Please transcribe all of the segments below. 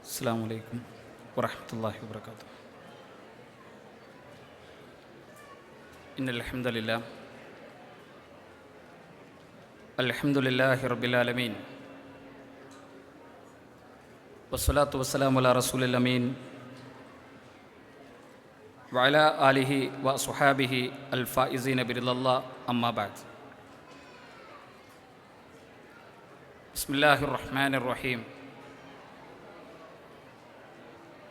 അസ്സലാമു അലൈക്കും വറഹ്മത്തുള്ളാഹി വബറകാതുഹു. ഇന്നൽ ഹംദലില്ലാഹ് അൽഹംദുലില്ലാഹി റബ്ബിൽ ആലമീൻ വസ്സലാത്തു വസ്സലാമു അലാ റസൂലിൽ അമീൻ വഅലാ ആലിഹി വസ്വഹാബിഹി അൽ ഫായിസീന ബിറിദല്ലാഹ് അമ്മാ ബഅദ്. ബിസ്മില്ലാഹിർ റഹ്മാനിർ റഹീം.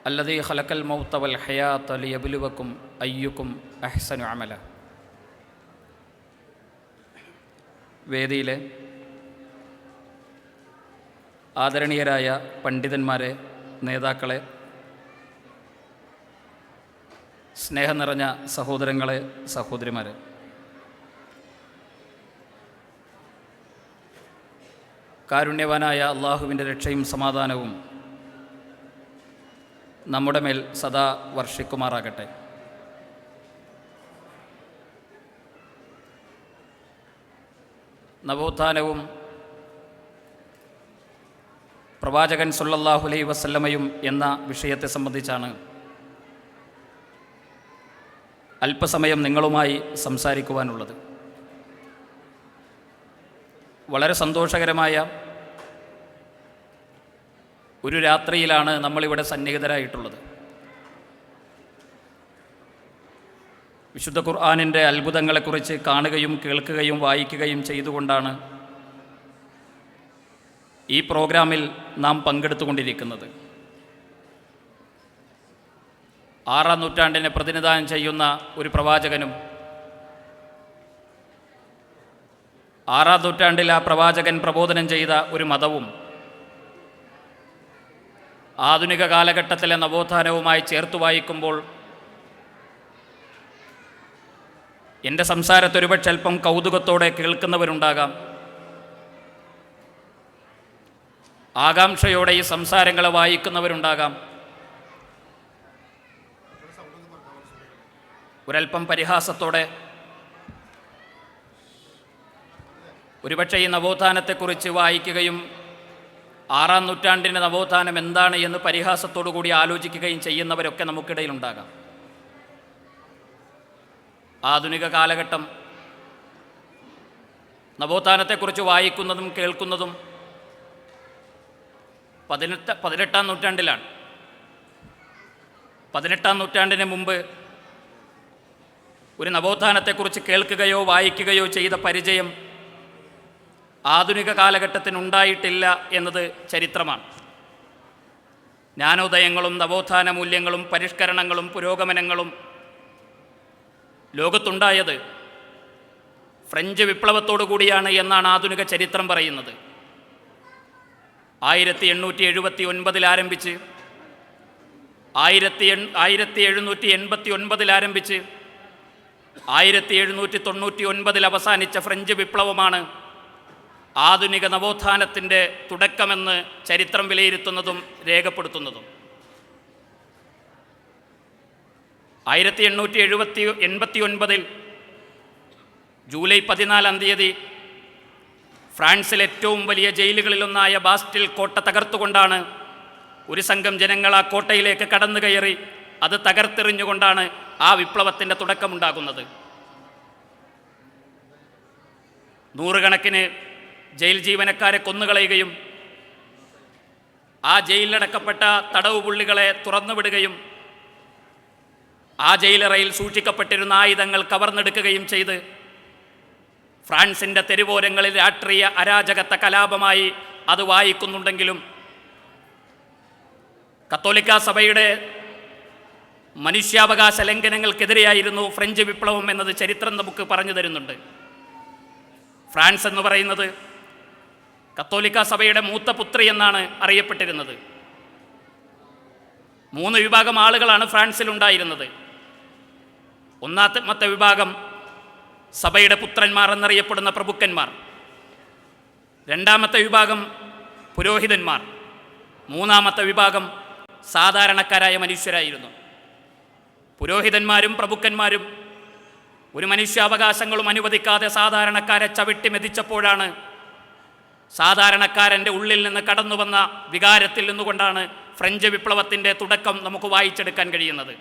അല്ലദീ ഖലഖൽ മൗത വൽ ഹയാത ലിയബ്ലുവക്കും അയ്യുക്കും അഹ്സനു അമല. വേദിയിലെ ആദരണീയരായ പണ്ഡിതന്മാരെ, നേതാക്കളെ, സ്നേഹം നിറഞ്ഞ സഹോദരങ്ങളെ, സഹോദരിമാരെ, കാരുണ്യവാനായ അള്ളാഹുവിൻ്റെ രക്ഷയും സമാധാനവും നമ്മുടെ മേൽ സദാ വർഷിക്കുമാറാകട്ടെ. നവോത്ഥാനവും പ്രവാചകൻ സല്ലല്ലാഹു അലൈഹി വസല്ലമയും എന്ന വിഷയത്തെ സംബന്ധിച്ചാണ് അല്പസമയം നിങ്ങളുമായി സംസാരിക്കുവാനുള്ളത്. വളരെ സന്തോഷകരമായ ഒരു രാത്രിയിലാണ് നമ്മളിവിടെ സന്നിഹിതരായിട്ടുള്ളത്. വിശുദ്ധ ഖുർആനിൻ്റെ അത്ഭുതങ്ങളെക്കുറിച്ച് കാണുകയും കേൾക്കുകയും വായിക്കുകയും ചെയ്തുകൊണ്ടാണ് ഈ പ്രോഗ്രാമിൽ നാം പങ്കെടുത്തുകൊണ്ടിരിക്കുന്നത്. 6-ാം നൂറ്റാണ്ടിനെ പ്രതിനിധാനം ചെയ്യുന്ന ഒരു പ്രവാചകനും 6-ാം നൂറ്റാണ്ടിൽ ആ പ്രവാചകൻ പ്രബോധനം ചെയ്ത ഒരു മതവും ആധുനിക കാലഘട്ടത്തിലെ നവോത്ഥാനവുമായി ചേർത്ത് വായിക്കുമ്പോൾ എൻ്റെ സംസാരത്തെ ഒരുപക്ഷെ അല്പം കൗതുകത്തോടെ കേൾക്കുന്നവരുണ്ടാകാം. ആകാംക്ഷയോടെ ഈ സംസാരങ്ങളെ വായിക്കുന്നവരുണ്ടാകാം. ഒരൽപ്പം പരിഹാസത്തോടെ ഒരുപക്ഷെ ഈ നവോത്ഥാനത്തെക്കുറിച്ച് വായിക്കുകയും 6-ാം നൂറ്റാണ്ടിൻ്റെ നവോത്ഥാനം എന്താണ് എന്ന് പരിഹാസത്തോടു കൂടി ആലോചിക്കുകയും ചെയ്യുന്നവരൊക്കെ നമുക്കിടയിലുണ്ടാകാം. ആധുനിക കാലഘട്ടം നവോത്ഥാനത്തെക്കുറിച്ച് വായിക്കുന്നതും കേൾക്കുന്നതും 18-ാം നൂറ്റാണ്ടിലാണ്. 18-ാം നൂറ്റാണ്ടിന് മുമ്പ് ഒരു നവോത്ഥാനത്തെക്കുറിച്ച് കേൾക്കുകയോ വായിക്കുകയോ ചെയ്ത പരിചയം ആധുനിക കാലഘട്ടത്തിനുണ്ടായിട്ടില്ല എന്നത് ചരിത്രമാണ്. ജ്ഞാനോദയങ്ങളും നവോത്ഥാന മൂല്യങ്ങളും പരിഷ്കരണങ്ങളും പുരോഗമനങ്ങളും ലോകത്തുണ്ടായത് ഫ്രഞ്ച് വിപ്ലവത്തോടു കൂടിയാണ് എന്നാണ് ആധുനിക ചരിത്രം പറയുന്നത്. 1879 ആരംഭിച്ച് 1789 ആരംഭിച്ച് 1799 അവസാനിച്ച ഫ്രഞ്ച് വിപ്ലവമാണ് ആധുനിക നവോത്ഥാനത്തിൻ്റെ തുടക്കമെന്ന് ചരിത്രം വിലയിരുത്തുന്നതും രേഖപ്പെടുത്തുന്നതും. 1889 ജൂലൈ 14-ാം തീയതി ഫ്രാൻസിലെ ഏറ്റവും വലിയ ജയിലുകളിലൊന്നായ ബാസ്റ്റിൽ കോട്ട തകർത്തുകൊണ്ടാണ് ഒരു സംഘം ജനങ്ങൾ ആ കോട്ടയിലേക്ക് കടന്നു കയറി അത് തകർത്തെറിഞ്ഞുകൊണ്ടാണ് ആ വിപ്ലവത്തിൻ്റെ തുടക്കമുണ്ടാകുന്നത്. നൂറുകണക്കിന് ജയിൽ ജീവനക്കാരെ കൊന്നുകളയുകയും ആ ജയിലിലടക്കപ്പെട്ട തടവ് പുള്ളികളെ തുറന്നുവിടുകയും ആ ജയിലറയിൽ സൂക്ഷിക്കപ്പെട്ടിരുന്ന ആയുധങ്ങൾ കവർന്നെടുക്കുകയും ചെയ്ത് ഫ്രാൻസിൻ്റെ തെരുവോരങ്ങളിൽ രാഷ്ട്രീയ അരാജകത്വ കലാപമായി അത് വായിക്കുന്നുണ്ടെങ്കിലും കത്തോലിക്കാ സഭയുടെ മനുഷ്യാവകാശ ലംഘനങ്ങൾക്കെതിരെയായിരുന്നു ഫ്രഞ്ച് വിപ്ലവം എന്നത് ചരിത്രം നമുക്ക് പറഞ്ഞു തരുന്നുണ്ട്. ഫ്രാൻസ് എന്ന് പറയുന്നത് കത്തോലിക്കാ സഭയുടെ മൂത്ത പുത്രി എന്നാണ് അറിയപ്പെട്ടിരുന്നത്. 3 വിഭാഗം ആളുകളാണ് ഫ്രാൻസിലുണ്ടായിരുന്നത്. ഒന്നാമത്തെ വിഭാഗം സഭയുടെ പുത്രന്മാർ എന്നറിയപ്പെടുന്ന പ്രഭുക്കന്മാർ, രണ്ടാമത്തെ വിഭാഗം പുരോഹിതന്മാർ, മൂന്നാമത്തെ വിഭാഗം സാധാരണക്കാരായ മനുഷ്യരായിരുന്നു. പുരോഹിതന്മാരും പ്രഭുക്കന്മാരും ഒരു മനുഷ്യാവകാശങ്ങളും അനുവദിക്കാതെ സാധാരണക്കാരെ ചവിട്ടി മെതിച്ചപ്പോഴാണ് സാധാരണക്കാരൻ്റെ ഉള്ളിൽ നിന്ന് കടന്നു വന്ന വികാരത്തിൽ നിന്നുകൊണ്ടാണ് ഫ്രഞ്ച് വിപ്ലവത്തിൻ്റെ തുടക്കം നമുക്ക് വായിച്ചെടുക്കാൻ കഴിയുന്നത്.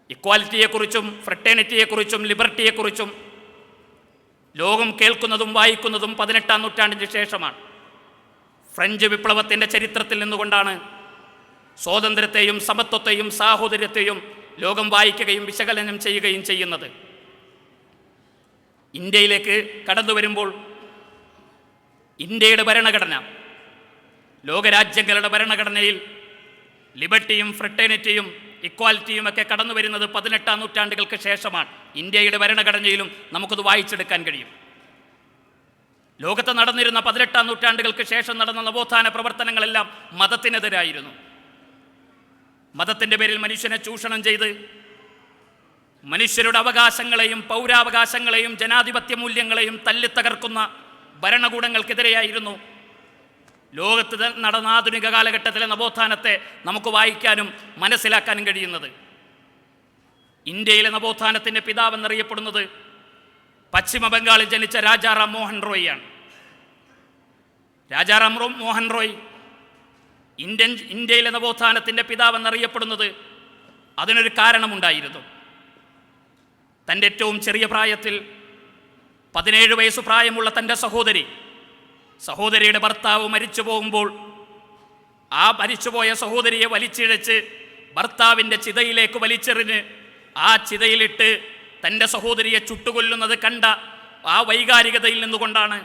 ഇക്വാലിറ്റിയെക്കുറിച്ചും ഫ്രട്ടേണിറ്റിയെക്കുറിച്ചും ലിബർട്ടിയെക്കുറിച്ചും ലോകം കേൾക്കുന്നതും വായിക്കുന്നതും 18-ാം നൂറ്റാണ്ടിന് ശേഷമാണ്. ഫ്രഞ്ച് വിപ്ലവത്തിൻ്റെ ചരിത്രത്തിൽ നിന്നുകൊണ്ടാണ് സ്വാതന്ത്ര്യത്തെയും സമത്വത്തെയും സാഹോദര്യത്തെയും ലോകം വായിക്കുകയും വിശകലനം ചെയ്യുകയും ചെയ്യുന്നത്. ഇന്ത്യയിലേക്ക് കടന്നു വരുമ്പോൾ ഇന്ത്യയുടെ ഭരണഘടന, ലോകരാജ്യങ്ങളുടെ ഭരണഘടനയിൽ ലിബർട്ടിയും ഫ്രട്ടേണിറ്റിയും ഇക്വാലിറ്റിയും ഒക്കെ കടന്നു വരുന്നത് 18-ാം നൂറ്റാണ്ടുകൾക്ക് ശേഷമാണ്. ഇന്ത്യയുടെ ഭരണഘടനയിലും നമുക്കത് വായിച്ചെടുക്കാൻ കഴിയും. ലോകത്ത് നടന്നിരുന്ന 18-ാം നൂറ്റാണ്ടുകൾക്ക് ശേഷം നടന്ന നവോത്ഥാന പ്രവർത്തനങ്ങളെല്ലാം മതത്തിനെതിരായിരുന്നു. മതത്തിൻ്റെ പേരിൽ മനുഷ്യനെ ചൂഷണം ചെയ്ത് മനുഷ്യരുടെ അവകാശങ്ങളെയും പൗരാവകാശങ്ങളെയും ജനാധിപത്യ മൂല്യങ്ങളെയും തല്ലിത്തകർക്കുന്ന ഭരണകൂടങ്ങൾക്കെതിരെയായിരുന്നു ലോകത്ത് നടന്ന ആധുനിക കാലഘട്ടത്തിലെ നവോത്ഥാനത്തെ നമുക്ക് വായിക്കാനും മനസ്സിലാക്കാനും കഴിയുന്നത്. ഇന്ത്യയിലെ നവോത്ഥാനത്തിൻ്റെ പിതാവെന്നറിയപ്പെടുന്നത് പശ്ചിമ ബംഗാളിൽ ജനിച്ച രാജാറാം മോഹൻ റോയിയാണ്. രാജാറാം മോഹൻ റോയ് ഇന്ത്യയിലെ നവോത്ഥാനത്തിൻ്റെ പിതാവെന്നറിയപ്പെടുന്നത് അതിനൊരു കാരണമുണ്ടായിരുന്നു. തൻ്റെ ഏറ്റവും ചെറിയ പ്രായത്തിൽ 17 വയസ്സ് പ്രായമുള്ള തൻ്റെ സഹോദരിയുടെ ഭർത്താവ് മരിച്ചു പോകുമ്പോൾ ആ മരിച്ചുപോയ സഹോദരിയെ വലിച്ചിഴച്ച് ഭർത്താവിൻ്റെ ചിതയിലേക്ക് വലിച്ചെറിഞ്ഞ് ആ ചിതയിലിട്ട് തൻ്റെ സഹോദരിയെ ചുട്ടുകൊല്ലുന്നത് കണ്ട ആ വൈകാരികതയിൽ നിന്നുകൊണ്ടാണ്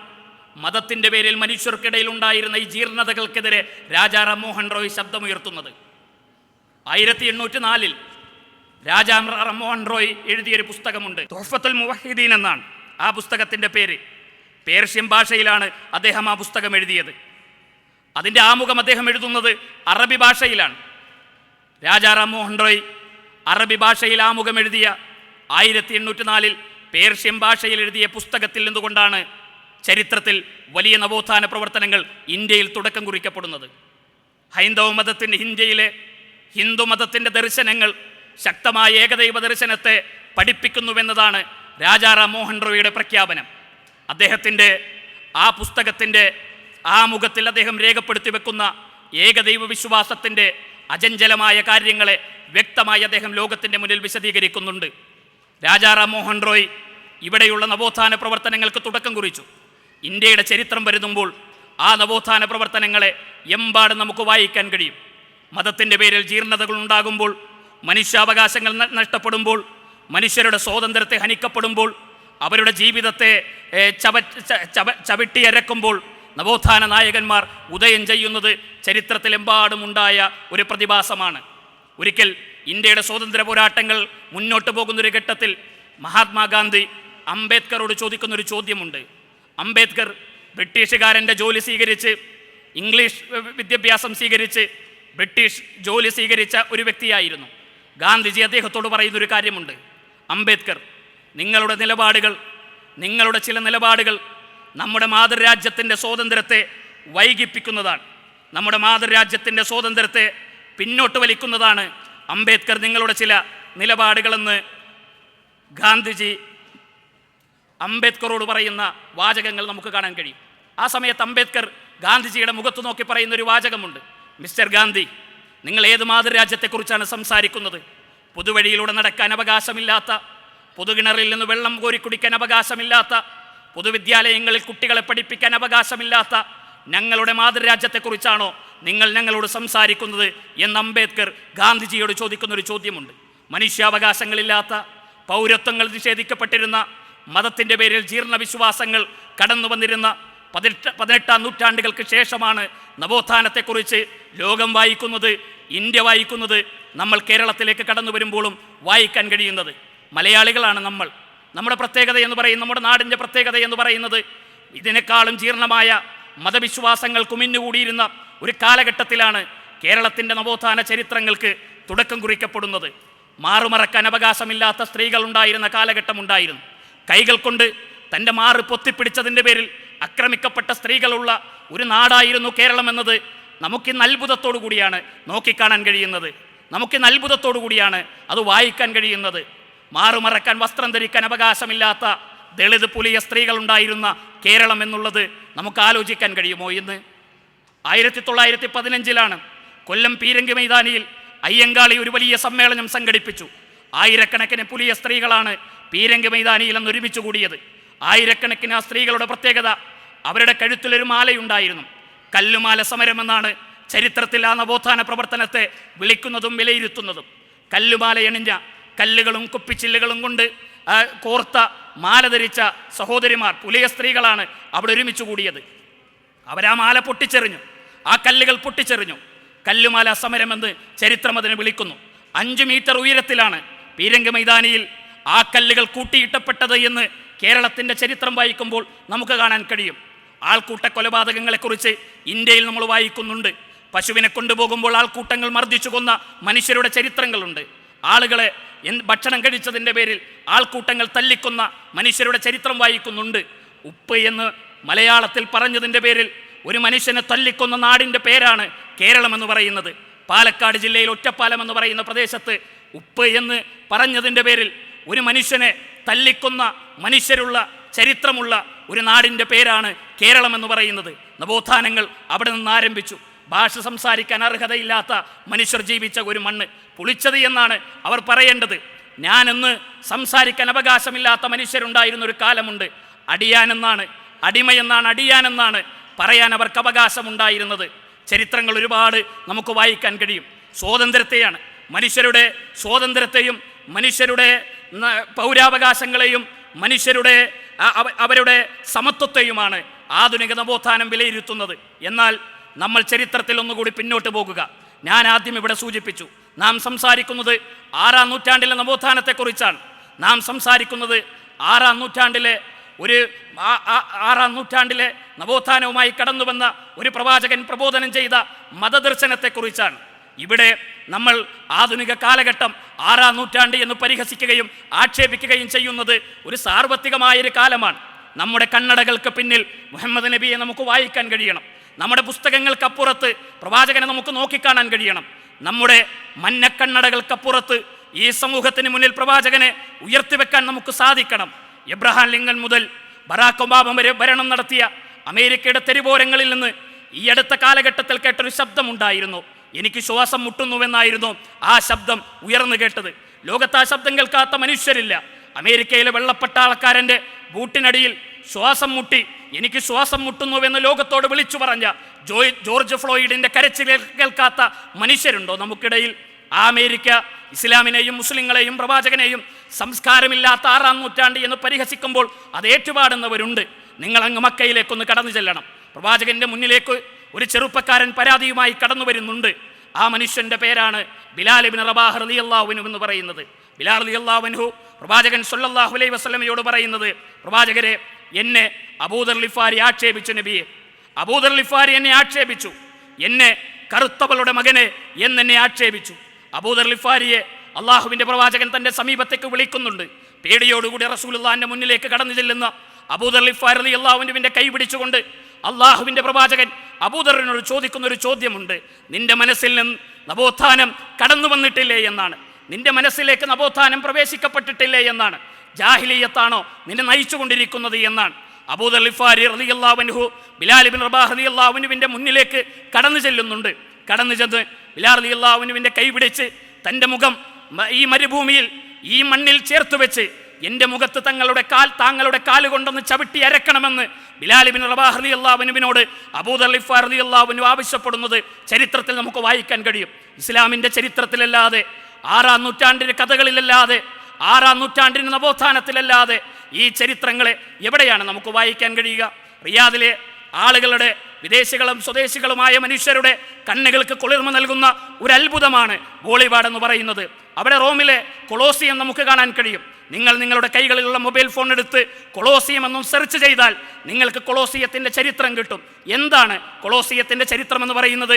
മതത്തിൻ്റെ പേരിൽ മനുഷ്യർക്കിടയിൽ ഉണ്ടായിരുന്ന ഈ ജീർണതകൾക്കെതിരെ രാജാറാം മോഹൻ റോയ് ശബ്ദമുയർത്തുന്നത്. 1804 രാജാറാം മോഹൻ റോയ് എഴുതിയൊരു പുസ്തകമുണ്ട്. തുഹ്ഫത്തുൽ മുവഹിദീൻ എന്നാണ് ആ പുസ്തകത്തിൻ്റെ പേര്. പേർഷ്യൻ ഭാഷയിലാണ് അദ്ദേഹം ആ പുസ്തകം എഴുതിയത്. അതിൻ്റെ ആമുഖം അദ്ദേഹം എഴുതുന്നത് അറബി ഭാഷയിലാണ്. രാജാറാം മോഹൻ റോയ് അറബി ഭാഷയിൽ ആമുഖം എഴുതിയ 1804 പേർഷ്യൻ ഭാഷയിൽ എഴുതിയ പുസ്തകത്തിൽ നിന്നുകൊണ്ടാണ് ചരിത്രത്തിൽ വലിയ നവോത്ഥാന പ്രവർത്തനങ്ങൾ ഇന്ത്യയിൽ തുടക്കം കുറിക്കപ്പെടുന്നത്. ഹൈന്ദവ മതത്തിൻ്റെ ഇന്ത്യയിലെ ഹിന്ദു മതത്തിൻ്റെ ദർശനങ്ങൾ ശക്തമായ ഏകദൈവ ദർശനത്തെ പഠിപ്പിക്കുന്നുവെന്നതാണ് രാജാറാം മോഹൻ റോയിയുടെ പ്രഖ്യാപനം. അദ്ദേഹത്തിൻ്റെ ആ പുസ്തകത്തിൻ്റെ ആമുഖത്തിൽ അദ്ദേഹം രേഖപ്പെടുത്തി വെക്കുന്ന ഏകദൈവ വിശ്വാസത്തിൻ്റെ അചഞ്ചലമായ കാര്യങ്ങളെ വ്യക്തമായി അദ്ദേഹം ലോകത്തിൻ്റെ മുന്നിൽ വിശദീകരിക്കുന്നുണ്ട്. രാജാറാം മോഹൻ റോയ് ഇവിടെയുള്ള നവോത്ഥാന പ്രവർത്തനങ്ങൾക്ക് തുടക്കം കുറിച്ചു. ഇന്ത്യയുടെ ചരിത്രം വരുമ്പോൾ ആ നവോത്ഥാന പ്രവർത്തനങ്ങളെ എമ്പാടും നമുക്ക് വായിക്കാൻ കഴിയും. മതത്തിൻ്റെ പേരിൽ ജീർണതകൾ ഉണ്ടാകുമ്പോൾ, മനുഷ്യാവകാശങ്ങൾ നഷ്ടപ്പെടുമ്പോൾ, മനുഷ്യരുടെ സ്വാതന്ത്ര്യത്തെ ഹനിക്കപ്പെടുമ്പോൾ, അവരുടെ ജീവിതത്തെ ചവിട്ടിയരക്കുമ്പോൾ നവോത്ഥാന നായകന്മാർ ഉദയം ചെയ്യുന്നത് ചരിത്രത്തിലെമ്പാടും ഉണ്ടായ ഒരു പ്രതിഭാസമാണ്. ഒരിക്കൽ ഇന്ത്യയുടെ സ്വാതന്ത്ര്യ പോരാട്ടങ്ങൾ മുന്നോട്ട് പോകുന്നൊരു ഘട്ടത്തിൽ മഹാത്മാഗാന്ധി അംബേദ്കറോട് ചോദിക്കുന്നൊരു ചോദ്യമുണ്ട്. അംബേദ്കർ ബ്രിട്ടീഷുകാരൻ്റെ ജോലി സ്വീകരിച്ച്, ഇംഗ്ലീഷ് വിദ്യാഭ്യാസം സ്വീകരിച്ച് ബ്രിട്ടീഷ് ജോലി സ്വീകരിച്ച ഒരു വ്യക്തിയായിരുന്നു. ഗാന്ധിജി അദ്ദേഹത്തോട് പറയുന്നൊരു കാര്യമുണ്ട്. അംബേദ്കർ, നിങ്ങളുടെ ചില നിലപാടുകൾ നമ്മുടെ മാതൃരാജ്യത്തിൻ്റെ സ്വാതന്ത്ര്യത്തെ വൈകിപ്പിക്കുന്നതാണ്, നമ്മുടെ മാതൃരാജ്യത്തിൻ്റെ സ്വാതന്ത്ര്യത്തെ പിന്നോട്ട് വലിക്കുന്നതാണ് അംബേദ്കർ നിങ്ങളുടെ ചില നിലപാടുകളെന്ന് ഗാന്ധിജി അംബേദ്കറോട് പറയുന്ന വാചകങ്ങൾ നമുക്ക് കാണാൻ കഴിയും. ആ സമയത്ത് അംബേദ്കർ ഗാന്ധിജിയുടെ മുഖത്ത് നോക്കി പറയുന്നൊരു വാചകമുണ്ട്. മിസ്റ്റർ ഗാന്ധി, നിങ്ങൾ ഏത് മാതൃരാജ്യത്തെക്കുറിച്ചാണ് സംസാരിക്കുന്നത്? പൊതുവഴിയിലൂടെ നടക്കാൻ അവകാശമില്ലാത്ത, പൊതുകിണറിൽ നിന്ന് വെള്ളം കോരി കുടിക്കാൻ അവകാശമില്ലാത്ത, പൊതുവിദ്യാലയങ്ങളിൽ കുട്ടികളെ പഠിപ്പിക്കാൻ അവകാശമില്ലാത്ത ഞങ്ങളുടെ മാതൃരാജ്യത്തെക്കുറിച്ചാണോ നിങ്ങൾ ഞങ്ങളോട് സംസാരിക്കുന്നത് എന്ന് അംബേദ്കർ ഗാന്ധിജിയോട് ചോദിക്കുന്നൊരു ചോദ്യമുണ്ട്. മനുഷ്യാവകാശങ്ങളില്ലാത്ത, പൗരത്വങ്ങൾ നിഷേധിക്കപ്പെട്ടിരുന്ന, മതത്തിൻ്റെ പേരിൽ ജീർണവിശ്വാസങ്ങൾ കടന്നു വന്നിരുന്ന 18-ാം നൂറ്റാണ്ടുകൾക്ക് ശേഷമാണ് നവോത്ഥാനത്തെക്കുറിച്ച് ലോകം വായിക്കുന്നത്, ഇന്ത്യ വായിക്കുന്നത്, നമ്മൾ കേരളത്തിലേക്ക് കടന്നു വരുമ്പോഴും വായിക്കാൻ കഴിയുന്നത്. മലയാളികളാണ് നമ്മൾ. നമ്മുടെ പ്രത്യേകത എന്ന് പറയുന്നത്, നമ്മുടെ നാടിൻ്റെ പ്രത്യേകത എന്ന് പറയുന്നത് ഇതിനേക്കാളും ജീർണമായ മതവിശ്വാസങ്ങൾ കുമിഞ്ഞുകൂടിയിരുന്ന ഒരു കാലഘട്ടത്തിലാണ് കേരളത്തിൻ്റെ നവോത്ഥാന ചരിത്രങ്ങൾക്ക് തുടക്കം കുറിക്കപ്പെടുന്നത്. മാറുമറക്കാൻ അവകാശമില്ലാത്ത സ്ത്രീകൾ ഉണ്ടായിരുന്ന കാലഘട്ടമുണ്ടായിരുന്നു. കൈകൾ കൊണ്ട് തൻ്റെ മാറ് പൊത്തിപ്പിടിച്ചതിൻ്റെ പേരിൽ ആക്രമിക്കപ്പെട്ട സ്ത്രീകളുള്ള ഒരു നാടായിരുന്നു കേരളം എന്നത് നമുക്കിന്ന് അത്ഭുതത്തോടു കൂടിയാണ് നോക്കിക്കാണാൻ കഴിയുന്നത്. നമുക്കിന്ന് അത്ഭുതത്തോടു കൂടിയാണ് അത് വായിക്കാൻ കഴിയുന്നത്. മാറുമറക്കാൻ, വസ്ത്രം ധരിക്കാൻ അവകാശമില്ലാത്ത ദളിത് പുലിയ സ്ത്രീകളുണ്ടായിരുന്ന കേരളം എന്നുള്ളത് നമുക്ക് ആലോചിക്കാൻ കഴിയുമോ? ഇന്ന് 1915 കൊല്ലം പീരങ്കി മൈതാനിയിൽ അയ്യങ്കാളി ഒരു വലിയ സമ്മേളനം സംഘടിപ്പിച്ചു. ആയിരക്കണക്കിന് പുലിയ സ്ത്രീകളാണ് പീരങ്കി മൈതാനിയിൽ അന്ന് ഒരുമിച്ച് കൂടിയത്. ആയിരക്കണക്കിന് ആ സ്ത്രീകളുടെ പ്രത്യേകത, അവരുടെ കഴുത്തിലൊരു മാലയുണ്ടായിരുന്നു. കല്ലുമാല സമരമെന്നാണ് ചരിത്രത്തിൽ ആ നവോത്ഥാന പ്രവർത്തനത്തെ വിളിക്കുന്നതും വിലയിരുത്തുന്നതും. കല്ലുമാലയണിഞ്ഞ, കല്ലുകളും കുപ്പിച്ചില്ലുകളും കൊണ്ട് കോർത്ത മാല ധരിച്ച സഹോദരിമാർ, പുലിയ സ്ത്രീകളാണ് അവിടെ ഒരുമിച്ച് കൂടിയത്. അവരാ മാല പൊട്ടിച്ചെറിഞ്ഞു, ആ കല്ലുകൾ പൊട്ടിച്ചെറിഞ്ഞു. കല്ലുമാല സമരമെന്ന് ചരിത്രം അതിനെ വിളിക്കുന്നു. 5 മീറ്റർ ഉയരത്തിലാണ് പീരങ്കി മൈതാനിയിൽ ആ കല്ലുകൾ കൂട്ടിയിട്ടപ്പെട്ടത് എന്ന് കേരളത്തിൻ്റെ ചരിത്രം വായിക്കുമ്പോൾ നമുക്ക് കാണാൻ കഴിയും. ആൾക്കൂട്ട കൊലപാതകങ്ങളെക്കുറിച്ച് ഇന്ത്യയിൽ നമ്മൾ വായിക്കുന്നുണ്ട്. പശുവിനെ കൊണ്ടുപോകുമ്പോൾ ആൾക്കൂട്ടങ്ങൾ മർദ്ദിച്ചു കൊന്ന മനുഷ്യരുടെ ചരിത്രങ്ങളുണ്ട്. ആളുകളെ ഭക്ഷണം കഴിച്ചതിൻ്റെ പേരിൽ ആൾക്കൂട്ടങ്ങൾ തല്ലിക്കൊന്ന മനുഷ്യരുടെ ചരിത്രം വായിക്കുന്നുണ്ട്. ഉപ്പ് എന്ന് മലയാളത്തിൽ പറഞ്ഞതിൻ്റെ പേരിൽ ഒരു മനുഷ്യനെ തല്ലിക്കൊന്ന നാടിൻ്റെ പേരാണ് കേരളം എന്ന് പറയുന്നത്. പാലക്കാട് ജില്ലയിൽ ഒറ്റപ്പാലം എന്ന് പറയുന്ന പ്രദേശത്ത് ഉപ്പ് എന്ന് പറഞ്ഞതിൻ്റെ പേരിൽ ഒരു മനുഷ്യനെ തല്ലിക്കൊന്ന മനുഷ്യരുള്ള ചരിത്രമുള്ള ഒരു നാടിൻ്റെ പേരാണ് കേരളം എന്ന് പറയുന്നത്. നവോത്ഥാനങ്ങൾ അവിടെ നിന്ന് ആരംഭിച്ചു. ഭാഷ സംസാരിക്കാൻ അർഹതയില്ലാത്ത മനുഷ്യർ ജീവിച്ച ഒരു മണ്ണ്, പുളിച്ചത് എന്നാണ് അവർ പറയേണ്ടത്. ഞാനെന്ന് സംസാരിക്കാൻ അവകാശമില്ലാത്ത മനുഷ്യരുണ്ടായിരുന്ന ഒരു കാലമുണ്ട്. അടിയാനെന്നാണ്, അടിമയെന്നാണ്, അടിയാനെന്നാണ് പറയാൻ അവർക്ക് അവകാശമുണ്ടായിരുന്നത്. ചരിത്രങ്ങൾ ഒരുപാട് നമുക്ക് വായിക്കാൻ കഴിയും. സ്വാതന്ത്ര്യത്തെയാണ്, മനുഷ്യരുടെ സ്വാതന്ത്ര്യത്തെയും മനുഷ്യരുടെ പൗരാവകാശങ്ങളെയും മനുഷ്യരുടെ അവരുടെ സമത്വത്തെയുമാണ് ആധുനിക നവോത്ഥാനം വിലയിരുത്തുന്നത്. എന്നാൽ നമ്മൾ ചരിത്രത്തിൽ ഒന്നുകൂടി പിന്നോട്ട് പോകുക. ഞാൻ ആദ്യം ഇവിടെ സൂചിപ്പിച്ചു, നാം സംസാരിക്കുന്നത് 6-ാം നൂറ്റാണ്ടിലെ നവോത്ഥാനത്തെക്കുറിച്ചാണ്. നാം സംസാരിക്കുന്നത് 6-ാം നൂറ്റാണ്ടിലെ 6-ാം നൂറ്റാണ്ടിലെ നവോത്ഥാനവുമായി കടന്നു വന്ന ഒരു പ്രവാചകൻ പ്രബോധനം ചെയ്ത മതദർശനത്തെക്കുറിച്ചാണ്. ഇവിടെ നമ്മൾ ആധുനിക കാലഘട്ടം 6-ാം നൂറ്റാണ്ട് എന്ന് പരിഹസിക്കുകയും ആക്ഷേപിക്കുകയും ചെയ്യുന്നത് ഒരു സാർവത്രികമായൊരു കാലമാണ്. നമ്മുടെ കണ്ണടകൾക്ക് പിന്നിൽ മുഹമ്മദ് നബിയെ നമുക്ക് വായിക്കാൻ കഴിയണം. നമ്മുടെ പുസ്തകങ്ങൾക്കപ്പുറത്ത് പ്രവാചകനെ നമുക്ക് നോക്കിക്കാണാൻ കഴിയണം. നമ്മുടെ മഞ്ഞക്കണ്ണടകൾക്കപ്പുറത്ത് ഈ സമൂഹത്തിന് മുന്നിൽ പ്രവാചകനെ ഉയർത്തിവെക്കാൻ നമുക്ക് സാധിക്കണം. എബ്രഹാം ലിങ്കൺ മുതൽ ബറാക് ഒബാമ വരെ ഭരണം നടത്തിയ അമേരിക്കയുടെ തെരുവോരങ്ങളിൽ നിന്ന് ഈ അടുത്ത കാലഘട്ടത്തിൽ കേട്ടൊരു ശബ്ദമുണ്ടായിരുന്നു. എനിക്ക് ശ്വാസം മുട്ടുന്നുവെന്നായിരുന്നു ആ ശബ്ദം ഉയർന്നു കേട്ടത്. ലോകത്ത് ആ ശബ്ദം കേൾക്കാത്ത മനുഷ്യരില്ല. അമേരിക്കയിലെ വെള്ളപ്പട്ടാളക്കാരൻ്റെ ബൂട്ടിനടിയിൽ ശ്വാസം മുട്ടി എനിക്ക് ശ്വാസം മുട്ടുന്നുവെന്ന് ലോകത്തോട് വിളിച്ചു പറഞ്ഞ ജോർജ് ഫ്ലോയിഡിൻ്റെ കരച്ചിൽ കേൾക്കാത്ത മനുഷ്യരുണ്ടോ നമുക്കിടയിൽ? ആ അമേരിക്ക ഇസ്ലാമിനെയും മുസ്ലിങ്ങളെയും പ്രവാചകനെയും സംസ്കാരമില്ലാത്ത 6-ാം നൂറ്റാണ്ട് എന്ന് പരിഹസിക്കുമ്പോൾ അത് ഏറ്റുപാടുന്നവരുണ്ട്. നിങ്ങളങ്ങ് മക്കയിലേക്കൊന്ന് കടന്നു ചെല്ലണം. പ്രവാചകൻ്റെ മുന്നിലേക്ക് ഒരു ചെറുപ്പക്കാരൻ പരാതിയുമായി കടന്നു വരുന്നുണ്ട്. ആ മനുഷ്യൻ്റെ പേരാണ് ബിലാൽ ഇബ്നു റബാഹ് റളിയല്ലാഹു അൻഹു എന്ന് പറയുന്നത്. ബിലാൽ റളിയല്ലാഹു അൻഹു പ്രവാചകൻ സ്വല്ലല്ലാഹു അലൈഹി വസല്ലമയോട് പറയുന്നത്, പ്രവാചകരെ, എന്നെ അബൂദർ ലിഫാരി ആക്ഷേപിച്ചു നബിയെ. അബൂദർ ലിഫാരി എന്നെ ആക്ഷേപിച്ചു, എന്നെ കറുത്തവളുടെ മകനെ എന്നെ ആക്ഷേപിച്ചു. അബൂദർ ലിഫാരിയെ അള്ളാഹുവിൻ്റെ പ്രവാചകൻ തൻ്റെ സമീപത്തേക്ക് വിളിക്കുന്നുണ്ട്. പേടിയോടുകൂടി റസൂലുള്ളാഹിൻ്റെ മുന്നിലേക്ക് കടന്നു ചെല്ലുന്ന അബൂദർ ലിഫാരി റളിയല്ലാഹു അൻഹുവിൻ്റെ കൈ പിടിച്ചുകൊണ്ട് അള്ളാഹുവിൻ്റെ പ്രവാചകൻ അബൂദറിനോട് ചോദിക്കുന്നൊരു ചോദ്യമുണ്ട്. നിന്റെ മനസ്സിൽ നിന്ന് നവോത്ഥാനം കടന്നു വന്നിട്ടില്ലേ എന്നാണ്. നിന്റെ മനസ്സിലേക്ക് നവോത്ഥാനം പ്രവേശിക്കപ്പെട്ടിട്ടില്ലേ എന്നാണ്. ജാഹിലിയ്യത്താണോ നിന്നെ നയിച്ചുകൊണ്ടിരിക്കുന്നത് എന്നാണ്. അബൂദർ ലിഫാരി റളിയല്ലാഹു അൻഹു ബിലാൽ ഇബ്നു റബാഹ് റളിയല്ലാഹു അൻഹുവിൻ്റെ മുന്നിലേക്ക് കടന്നു ചെല്ലുന്നുണ്ട്. കടന്നു ചെന്ന് ബിലാൽ റളിയല്ലാഹു അൻഹുവിൻ്റെ കൈ പിടിച്ച് തൻ്റെ മുഖം ഈ മരുഭൂമിയിൽ ഈ മണ്ണിൽ ചേർത്ത് വെച്ച് എൻ്റെ മുഖത്ത് താങ്കളുടെ കാല് കൊണ്ടൊന്ന് ചവിട്ടി അരക്കണമെന്ന് ബിലാൽ ഇബ്നു റബാഹ് റളിയല്ലാഹു അൻഹുവിനോട് അബൂദർ ലിഫാരി റളിയല്ലാഹു അൻഹു ആവശ്യപ്പെടുന്നത് ചരിത്രത്തിൽ നമുക്ക് വായിക്കാൻ കഴിയും. ഇസ്ലാമിൻ്റെ ചരിത്രത്തിലല്ലാതെ, 6-ാം നൂറ്റാണ്ടിൻ്റെ കഥകളിലല്ലാതെ, 6-ാം നൂറ്റാണ്ടിൻ്റെ നവോത്ഥാനത്തിലല്ലാതെ ഈ ചരിത്രങ്ങളെ എവിടെയാണ് നമുക്ക് വായിക്കാൻ കഴിയുക? റിയാദിലെ ആളുകളുടെ, വിദേശികളും സ്വദേശികളുമായ മനുഷ്യരുടെ കണ്ണുകൾക്ക് കുളിർമ നൽകുന്ന ഒരു അത്ഭുതമാണ് ബോളിവാഡ് എന്ന് പറയുന്നത്. അവിടെ റോമിലെ കൊളോസിയം നമുക്ക് കാണാൻ കഴിയും. നിങ്ങൾ നിങ്ങളുടെ കൈകളിലുള്ള മൊബൈൽ ഫോൺ എടുത്ത് കൊളോസിയം എന്നും സെർച്ച് ചെയ്താൽ നിങ്ങൾക്ക് കൊളോസിയത്തിൻ്റെ ചരിത്രം കിട്ടും. എന്താണ് കൊളോസിയത്തിൻ്റെ ചരിത്രം എന്ന് പറയുന്നത്?